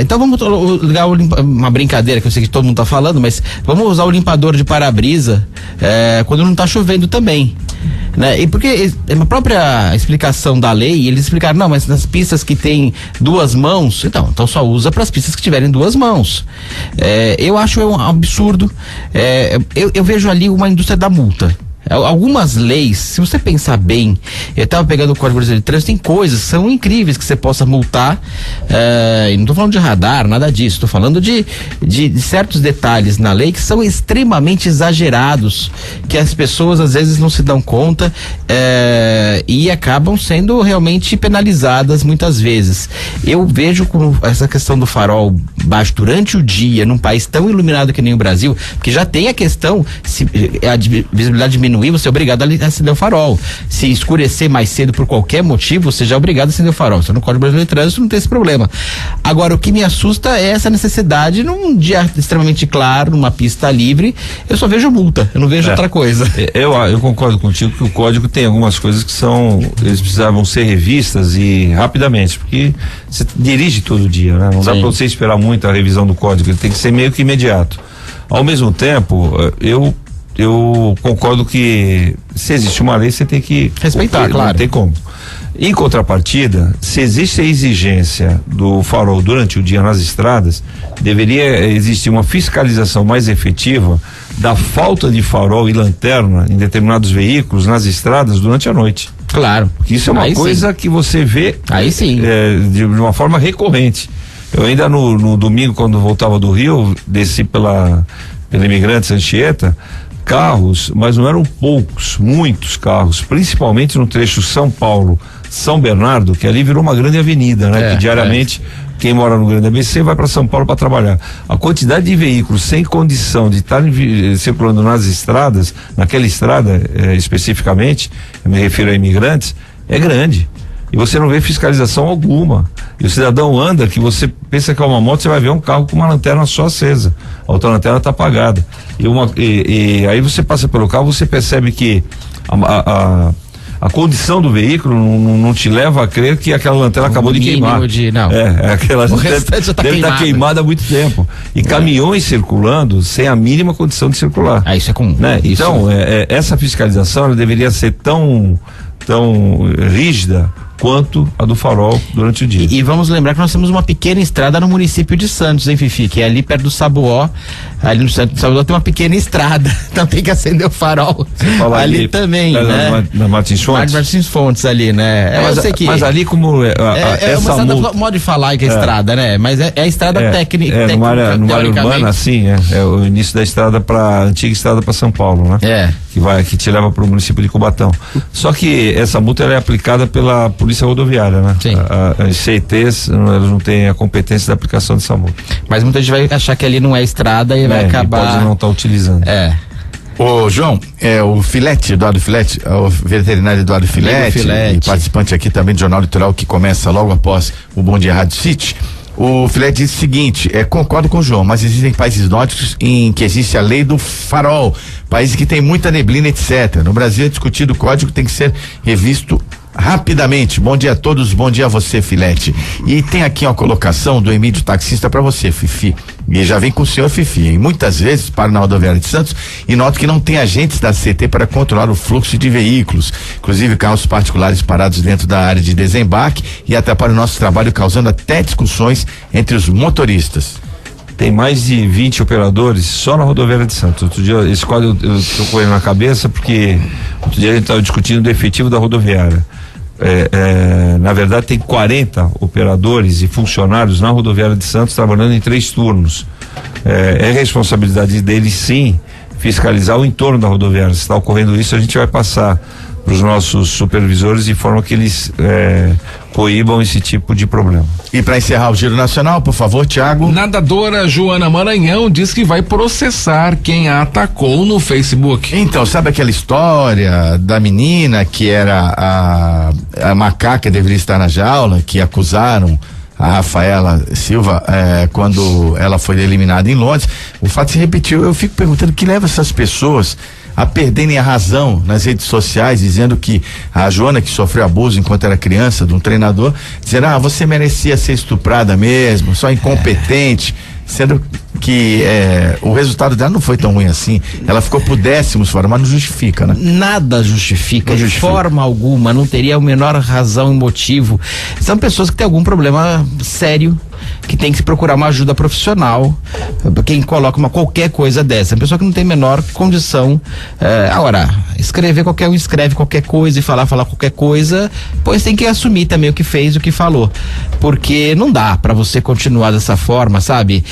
então vamos ligar uma brincadeira que eu sei que todo mundo tá falando, mas vamos usar o limpador de para-brisa quando não tá chovendo também. Né? E porque na própria explicação da lei, eles explicaram, não, mas nas pistas que tem 2 mãos, então só usa para as pistas que tiverem 2 mãos. Eu acho um absurdo. Eu vejo ali uma indústria da multa. Algumas leis, se você pensar bem, eu estava pegando o Código Brasileiro de Trânsito, tem coisas que são incríveis que você possa multar, e não estou falando de radar, nada disso, estou falando de certos detalhes na lei que são extremamente exagerados, que as pessoas às vezes não se dão conta e acabam sendo realmente penalizadas muitas vezes. Eu vejo com essa questão do farol baixo durante o dia, num país tão iluminado que nem o Brasil, porque já tem a questão, se a visibilidade diminuir, você é obrigado a acender o farol. Se escurecer mais cedo por qualquer motivo, você já é obrigado a acender o farol. Você no Código Brasileiro de Trânsito não tem esse problema. Agora, o que me assusta é essa necessidade, num dia extremamente claro, numa pista livre, eu só vejo multa, eu não vejo outra coisa. Eu concordo contigo que o Código tem algumas coisas que eles precisavam ser revistas e rapidamente, porque você dirige todo dia, né? Não dá pra você esperar muito a revisão do Código, ele tem que ser meio que imediato. Ao mesmo tempo, eu concordo que se existe uma lei, você tem que respeitar, claro. Não tem como. Em contrapartida, se existe a exigência do farol durante o dia nas estradas, deveria existir uma fiscalização mais efetiva da falta de farol e lanterna em determinados veículos nas estradas durante a noite. Claro. Porque isso é uma coisa que você vê aí sim. De uma forma recorrente. Eu ainda no domingo, quando voltava do Rio, desci pela Imigrantes Anchieta, carros, mas não eram poucos, muitos carros, principalmente no trecho São Paulo-São Bernardo, que ali virou uma grande avenida, né? Que diariamente quem mora no Grande ABC vai para São Paulo para trabalhar. A quantidade de veículos sem condição de estarem circulando nas estradas, naquela estrada especificamente, eu me refiro a imigrantes, é grande. E você não vê fiscalização alguma. E o cidadão anda, que você pensa que é uma moto, você vai ver um carro com uma lanterna só acesa. A outra lanterna está apagada. E aí você passa pelo carro, você percebe que a condição do veículo não te leva a crer que aquela lanterna acabou de queimar. Aquela deve estar queimada há muito tempo. E caminhões circulando sem a mínima condição de circular. Isso é comum. Né? Então, essa fiscalização ela deveria ser tão rígida quanto a do Farol durante o dia. E vamos lembrar que nós temos uma pequena estrada no município de Santos, hein, Fifi? Que é ali perto do Sabuó. Ali no centro do Sabuó tem uma pequena estrada. Então tem que acender o farol. Ali também, né? Na Martins Fontes? Martins Fontes ali, né? Mas ali como essa multa... modo de falar que é estrada, né? Mas é a estrada técnica. Numa área urbana, assim, é o início da estrada antiga estrada para São Paulo, né? Que te leva para o município de Cubatão. Só que essa multa ela é aplicada pela Polícia Rodoviária, né? Sim. As CETs, elas não têm a competência da aplicação dessa multa. Mas muita gente vai achar que ali não é estrada e vai acabar... E pode não estar utilizando. Ô, João, o Filete, Eduardo Filete, o veterinário Eduardo Filete, e participante aqui também do Jornal Litoral, que começa logo após o Bom Dia Rádio City. O Filete disse o seguinte: concordo com o João, mas existem países nórdicos em que existe a lei do farol, países que tem muita neblina, etc. No Brasil é discutido o código, tem que ser revisto rapidamente. Bom dia a todos, bom dia a você, Filete. E tem aqui uma colocação do Emílio Taxista para você, Fifi. E já vem com o senhor, Fifi. E muitas vezes paro na rodoviária de Santos e noto que não tem agentes da CT para controlar o fluxo de veículos, inclusive carros particulares parados dentro da área de desembarque, e atrapalham o nosso trabalho, causando até discussões entre os motoristas. Tem mais de 20 operadores só na rodoviária de Santos. Outro dia, esse quadro eu tô com ele na cabeça porque outro dia a gente estava discutindo o efetivo da rodoviária. Na verdade tem 40 operadores e funcionários na rodoviária de Santos trabalhando em 3 turnos. É responsabilidade deles, sim, fiscalizar o entorno da rodoviária. Se está ocorrendo isso, a gente vai passar para os nossos supervisores de forma que eles coíbam esse tipo de problema. E para encerrar o Giro Nacional, por favor, Thiago. Nadadora Joana Maranhão diz que vai processar quem a atacou no Facebook. Então, sabe aquela história da menina que era a macaca que deveria estar na jaula, que acusaram a Rafaela Silva quando ela foi eliminada em Londres? O fato se repetiu. Eu fico perguntando o que leva essas pessoas a perderem a razão nas redes sociais, dizendo que a Joana, que sofreu abuso enquanto era criança de um treinador, dizendo, você merecia ser estuprada mesmo, só incompetente, sendo que o resultado dela não foi tão ruim assim. Ela ficou por 10º fora, mas não justifica, né? Nada justifica, de forma alguma, não teria a menor razão e motivo. São pessoas que têm algum problema sério, que tem que se procurar uma ajuda profissional. Quem coloca qualquer coisa dessa, é uma pessoa que não tem menor condição. Agora, escrever qualquer um escreve qualquer coisa e falar qualquer coisa, pois tem que assumir também o que fez, o que falou, porque não dá pra você continuar dessa forma, sabe?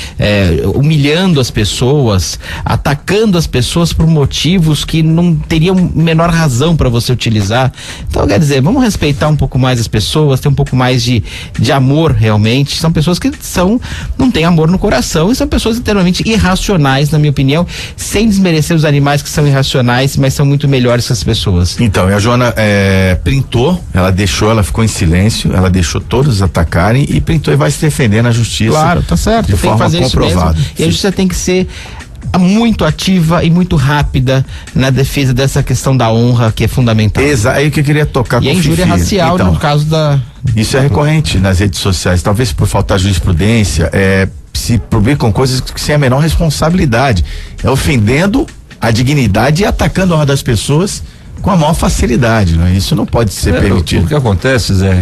Humilhando as pessoas, atacando as pessoas por motivos que não teriam menor razão para você utilizar. Então, quer dizer, vamos respeitar um pouco mais as pessoas, ter um pouco mais de amor realmente. São pessoas que não têm amor no coração e são pessoas extremamente irracionais, na minha opinião, sem desmerecer os animais que são irracionais, mas são muito melhores que as pessoas. Então, e a Joana printou, ela ficou em silêncio, ela deixou todos atacarem e printou e vai se defender na justiça. Claro, tá certo, de forma comprovada. E a justiça tem que ser muito ativa e muito rápida na defesa dessa questão da honra, que é fundamental. Aí que eu queria tocar e com a injúria racial, então, no caso da... Isso é recorrente nas redes sociais, talvez por faltar jurisprudência, se publicam coisas sem a menor responsabilidade, ofendendo a dignidade e atacando a honra das pessoas com a maior facilidade, né? Isso não pode ser permitido. O que acontece, Zé,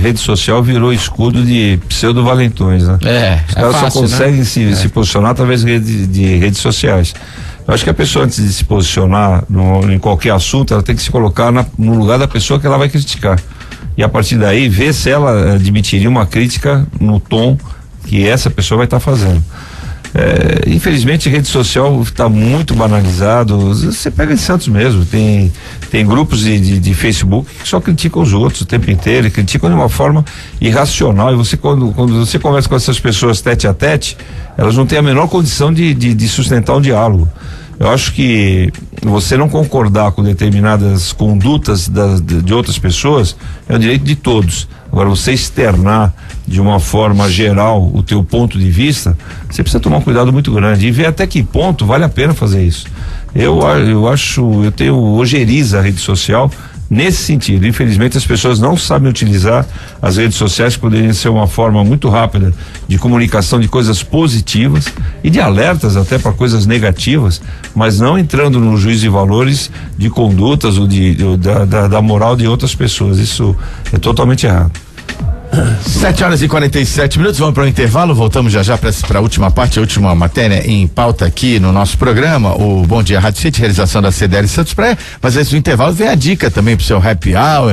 rede social virou escudo de pseudo-valentões, né? Os caras só conseguem, né, se posicionar através de redes sociais. Eu acho que a pessoa, antes de se posicionar em qualquer assunto, ela tem que se colocar no lugar da pessoa que ela vai criticar. E a partir daí, ver se ela admitiria uma crítica no tom que essa pessoa vai estar fazendo. Infelizmente, rede social está muito banalizado. Você pega em Santos mesmo, tem grupos de Facebook que só criticam os outros o tempo inteiro, e criticam de uma forma irracional, e você quando você conversa com essas pessoas tete a tete, elas não têm a menor condição de sustentar um diálogo. Eu acho que você não concordar com determinadas condutas de outras pessoas é um direito de todos. Agora, você externar de uma forma geral o teu ponto de vista, você precisa tomar um cuidado muito grande e ver até que ponto vale a pena fazer isso. Eu tenho ojeriza a rede social nesse sentido. Infelizmente, as pessoas não sabem utilizar as redes sociais, que poderiam ser uma forma muito rápida de comunicação de coisas positivas e de alertas até para coisas negativas, mas não entrando no juízo de valores de condutas ou da moral de outras pessoas. Isso é totalmente errado. 7h47, vamos para o intervalo, voltamos já para a última parte, a última matéria em pauta aqui no nosso programa, o Bom Dia Rádio City, realização da CDL Santos Praia. Mas antes do intervalo vem a dica também pro seu happy hour,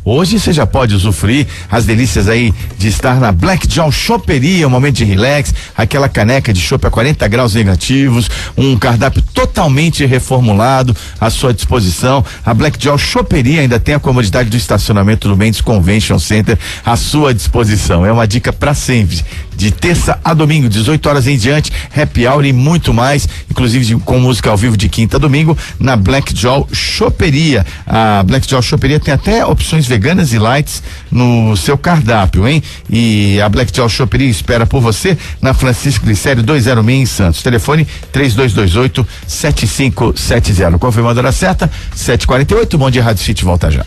hoje você já pode usufruir as delícias aí de estar na Black Jaw Choperia, um momento de relax, aquela caneca de chopp a 40 graus negativos, um cardápio totalmente reformulado à sua disposição. A Black Jaw Choperia ainda tem a comodidade do estacionamento do Mendes Convention Center à sua disposição. É uma dica para sempre. De terça a domingo, 18 horas em diante, happy hour e muito mais, inclusive com música ao vivo de quinta a domingo, na Black Jaw Choperia. A Black Jaw Choperia tem até opções veganas e lights no seu cardápio, hein? E a Black Jaw Choperia espera por você na Francisco Glicério 206 em Santos. Telefone 3228-7570. Confirmando a hora certa, 7h48. Bom Dia Rádio City, volta já.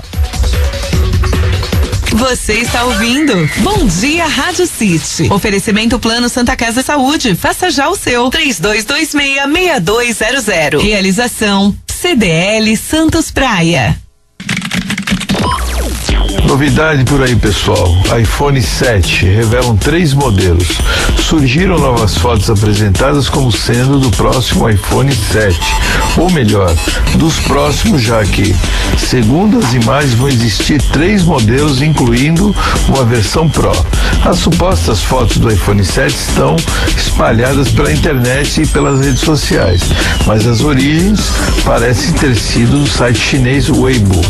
Você está ouvindo Bom Dia Rádio City. Oferecimento Plano Santa Casa Saúde. Faça já o seu. 3226-6200. Realização CDL Santos Praia. Novidade por aí, pessoal. iPhone 7 revelam 3 modelos. Surgiram novas fotos apresentadas como sendo do próximo iPhone 7, ou melhor, dos próximos, já que, segundo as imagens, vão existir 3 modelos, incluindo uma versão Pro. As supostas fotos do iPhone 7 estão espalhadas pela internet e pelas redes sociais, mas as origens parecem ter sido do site chinês Weibo.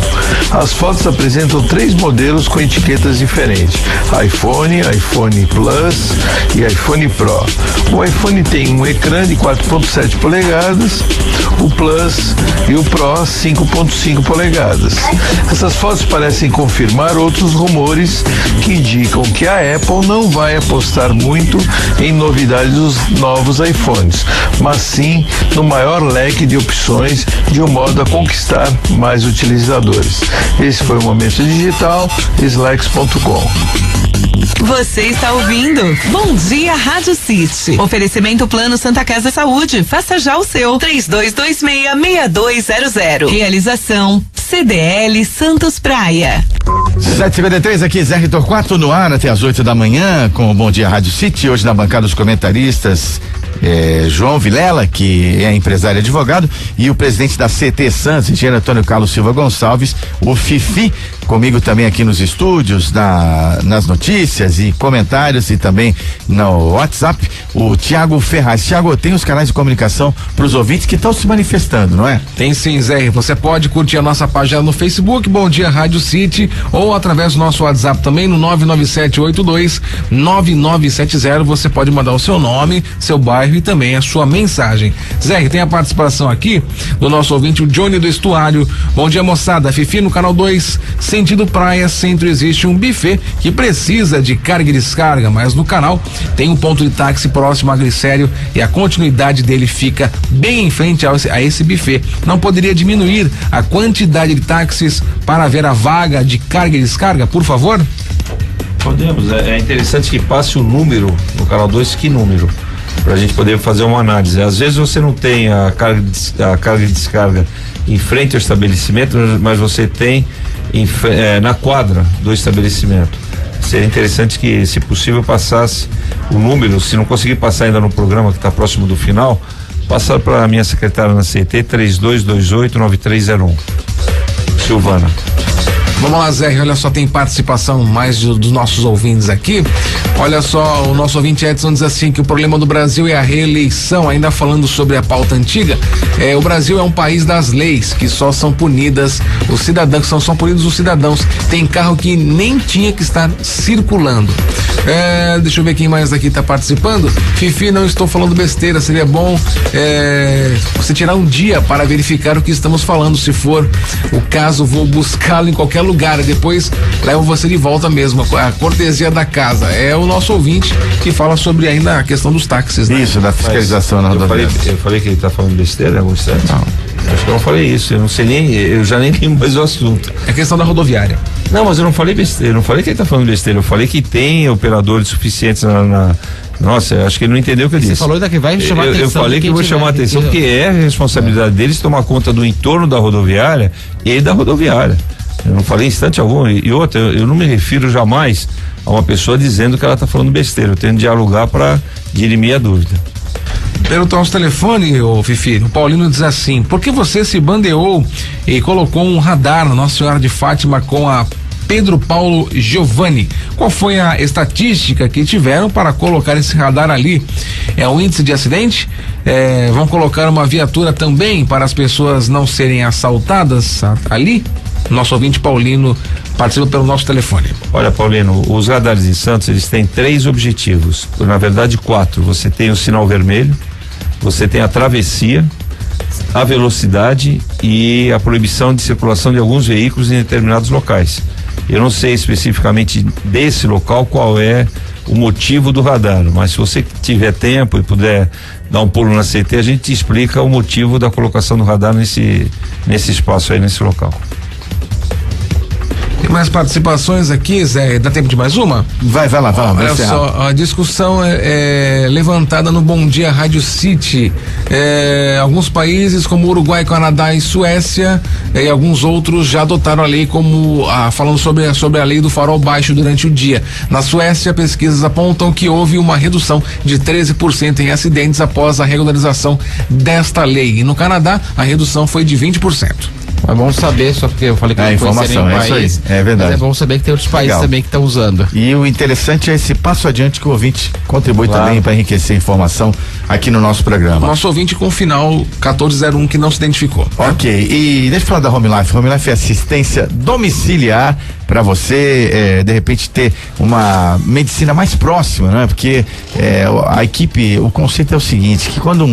As fotos apresentam 3 modelos com etiquetas diferentes: iPhone, iPhone Plus e iPhone Pro. O iPhone tem um ecrã de 4.7 polegadas, o Plus e o Pro 5.5 polegadas. Essas fotos parecem confirmar outros rumores que indicam que a Apple não vai apostar muito em novidades dos novos iPhones, mas sim no maior leque de opções, de um modo a conquistar mais utilizadores. Esse foi o Momento Digital, Slacks.com. Você está ouvindo Bom Dia Rádio City. Oferecimento Plano Santa Casa Saúde. Faça já o seu. 3226-6200. Realização CDL Santos Praia. 7h53, aqui Zé Torquato no ar até as 8 da manhã com o Bom Dia Rádio City. Hoje na bancada dos comentaristas, João Vilela, que é empresário e advogado, e o presidente da CT Santos, engenheiro Antônio Carlos Silva Gonçalves, o Fifi, comigo também aqui nos estúdios, nas notícias e comentários, e também no WhatsApp, o Tiago Ferraz. Tiago, tem os canais de comunicação para os ouvintes que estão se manifestando, não é? Tem sim, Zé. Você pode curtir a nossa página no Facebook, Bom Dia Rádio City, ou através do nosso WhatsApp também no 997829970. Você pode mandar o seu nome, seu bairro e também a sua mensagem. Zé, tem a participação aqui do nosso ouvinte, o Johnny do Estuário. Bom dia, moçada. Fifi no canal 2, sentido praia, centro, existe um buffet que precisa de carga e descarga, mas no canal tem um ponto de táxi próximo a Glicério e a continuidade dele fica bem em frente a esse buffet. Não poderia diminuir a quantidade de táxis para ver a vaga de carga e descarga, por favor? Podemos, é interessante que passe o número no canal 2, que número? Para a gente poder fazer uma análise. Às vezes você não tem a carga de descarga em frente ao estabelecimento, mas você tem na quadra do estabelecimento. Seria interessante que, se possível, passasse o número. Se não conseguir passar ainda no programa, que está próximo do final, passar para a minha secretária na CT, 3228-9301. Silvana. Vamos lá, Zé, olha só, tem participação mais dos nossos ouvintes aqui. Olha só, o nosso ouvinte Edson diz assim que o problema do Brasil é a reeleição, ainda falando sobre a pauta antiga, o Brasil é um país das leis, que só são punidas os cidadãos, são punidos os cidadãos. Tem carro que nem tinha que estar circulando. Deixa eu ver quem mais aqui tá participando. Fifi, não estou falando besteira, seria bom você tirar um dia para verificar o que estamos falando, se for o caso, vou buscá-lo em qualquer lugar e depois levo você de volta mesmo, a cortesia da casa. É o nosso ouvinte que fala sobre ainda a questão dos táxis, né? Isso, da fiscalização na rodoviária. Eu falei que ele tá falando besteira em algum instante? Não. Acho que eu não falei isso, eu não sei nem, eu já nem lembro mais o assunto. É questão da rodoviária. Não, mas eu não falei besteira, eu não falei que ele tá falando besteira, eu falei que tem operadores suficientes Nossa, eu acho que ele não entendeu o que eu disse. Você falou ainda que vai chamar atenção. Eu falei que eu vou chamar a atenção, porque é a responsabilidade deles tomar conta do entorno da rodoviária e da rodoviária. Eu não falei em instante algum. E outra, eu não me refiro jamais a uma pessoa dizendo que ela está falando besteira. Eu tenho que dialogar para dirimir a dúvida. Pelo nosso telefone, ô Fifi, o Paulino diz assim: por que você se bandeou e colocou um radar na Nossa Senhora de Fátima com a Pedro Paulo Giovanni? Qual foi a estatística que tiveram para colocar esse radar ali? É o índice de acidente? Vão colocar uma viatura também para as pessoas não serem assaltadas ali? Nosso ouvinte Paulino participa pelo nosso telefone. Olha, Paulino, os radares em Santos, eles têm 3 objetivos, na verdade 4. Você tem o sinal vermelho, você tem a travessia, a velocidade e a proibição de circulação de alguns veículos em determinados locais. Eu não sei especificamente desse local qual é o motivo do radar, mas se você tiver tempo e puder dar um pulo na CT, a gente te explica o motivo da colocação do radar nesse espaço aí, nesse local. Tem mais participações aqui, Zé? Dá tempo de mais uma? Vai lá, vamos. Olha só, a discussão é levantada no Bom Dia Rádio City. Alguns países como Uruguai, Canadá e Suécia e alguns outros já adotaram a lei falando sobre a lei do farol baixo durante o dia. Na Suécia, pesquisas apontam que houve uma redução de 13% em acidentes após a regularização desta lei. E no Canadá, a redução foi de 20%. É bom saber, só porque eu falei que a não informação, é isso aí, é verdade. Mas é bom saber que tem outros países também que estão usando. E o interessante é esse passo adiante que o ouvinte contribui também para enriquecer a informação aqui no nosso programa. Nosso ouvinte com o final 1401 que não se identificou. Ok, e deixa eu falar da Home Life. Home Life é assistência domiciliar para você, de repente, ter uma medicina mais próxima, né? Porque a equipe, o conceito é o seguinte, que quando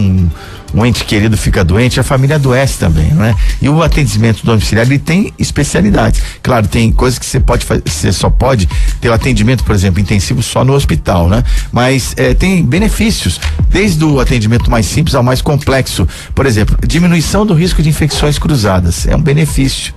um ente querido fica doente, a família adoece também, né? E o atendimento domiciliar, ele tem especialidades. Claro, tem coisas que você só pode ter o atendimento, por exemplo, intensivo só no hospital, né? Mas tem benefícios, desde o atendimento mais simples ao mais complexo. Por exemplo, diminuição do risco de infecções cruzadas, é um benefício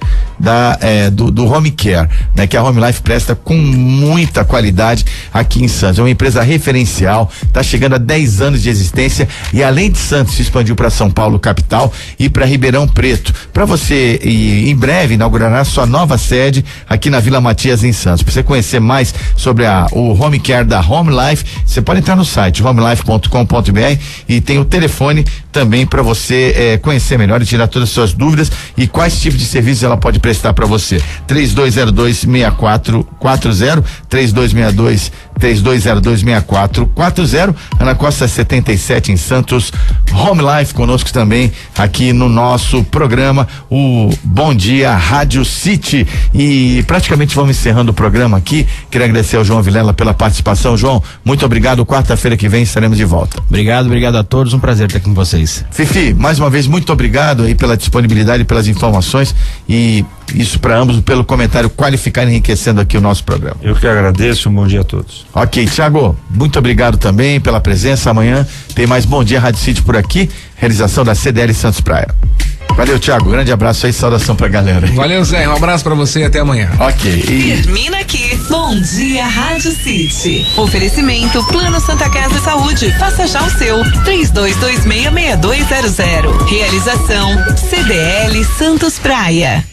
do Home Care, né? Que a Home Life presta com muita qualidade aqui em Santos. É uma empresa referencial, está chegando a 10 anos de existência e além de Santos se expandiu para São Paulo capital e para Ribeirão Preto. Para você em breve inaugurará sua nova sede aqui na Vila Matias em Santos. Para você conhecer mais sobre o Home Care da Home Life, você pode entrar no site homelife.com.br e tem o telefone também para você conhecer melhor e tirar todas as suas dúvidas e quais tipos de serviços ela pode prestar para você. 3202-6440, 3202-6440, Ana Costa 77 em Santos. Home Life conosco também aqui no nosso programa, o Bom Dia Rádio City. E praticamente vamos encerrando o programa aqui. Queria agradecer ao João Vilela pela participação. João, muito obrigado. Quarta-feira que vem estaremos de volta. Obrigado a todos. Um prazer estar aqui com vocês. Fifi, mais uma vez, muito obrigado aí pela disponibilidade, pelas informações e isso para ambos, pelo comentário qualificado, enriquecendo aqui o nosso programa. Eu que agradeço, um bom dia a todos. Ok, Thiago, muito obrigado também pela presença. Amanhã tem mais Bom Dia Rádio City por aqui, realização da CDL Santos Praia. Valeu, Thiago, grande abraço aí, saudação pra galera. Valeu, Zé, um abraço pra você e até amanhã. Ok. Termina aqui, Bom Dia Rádio City. Oferecimento Plano Santa Casa Saúde, faça já o seu, 3226-6200. Realização CDL Santos Praia.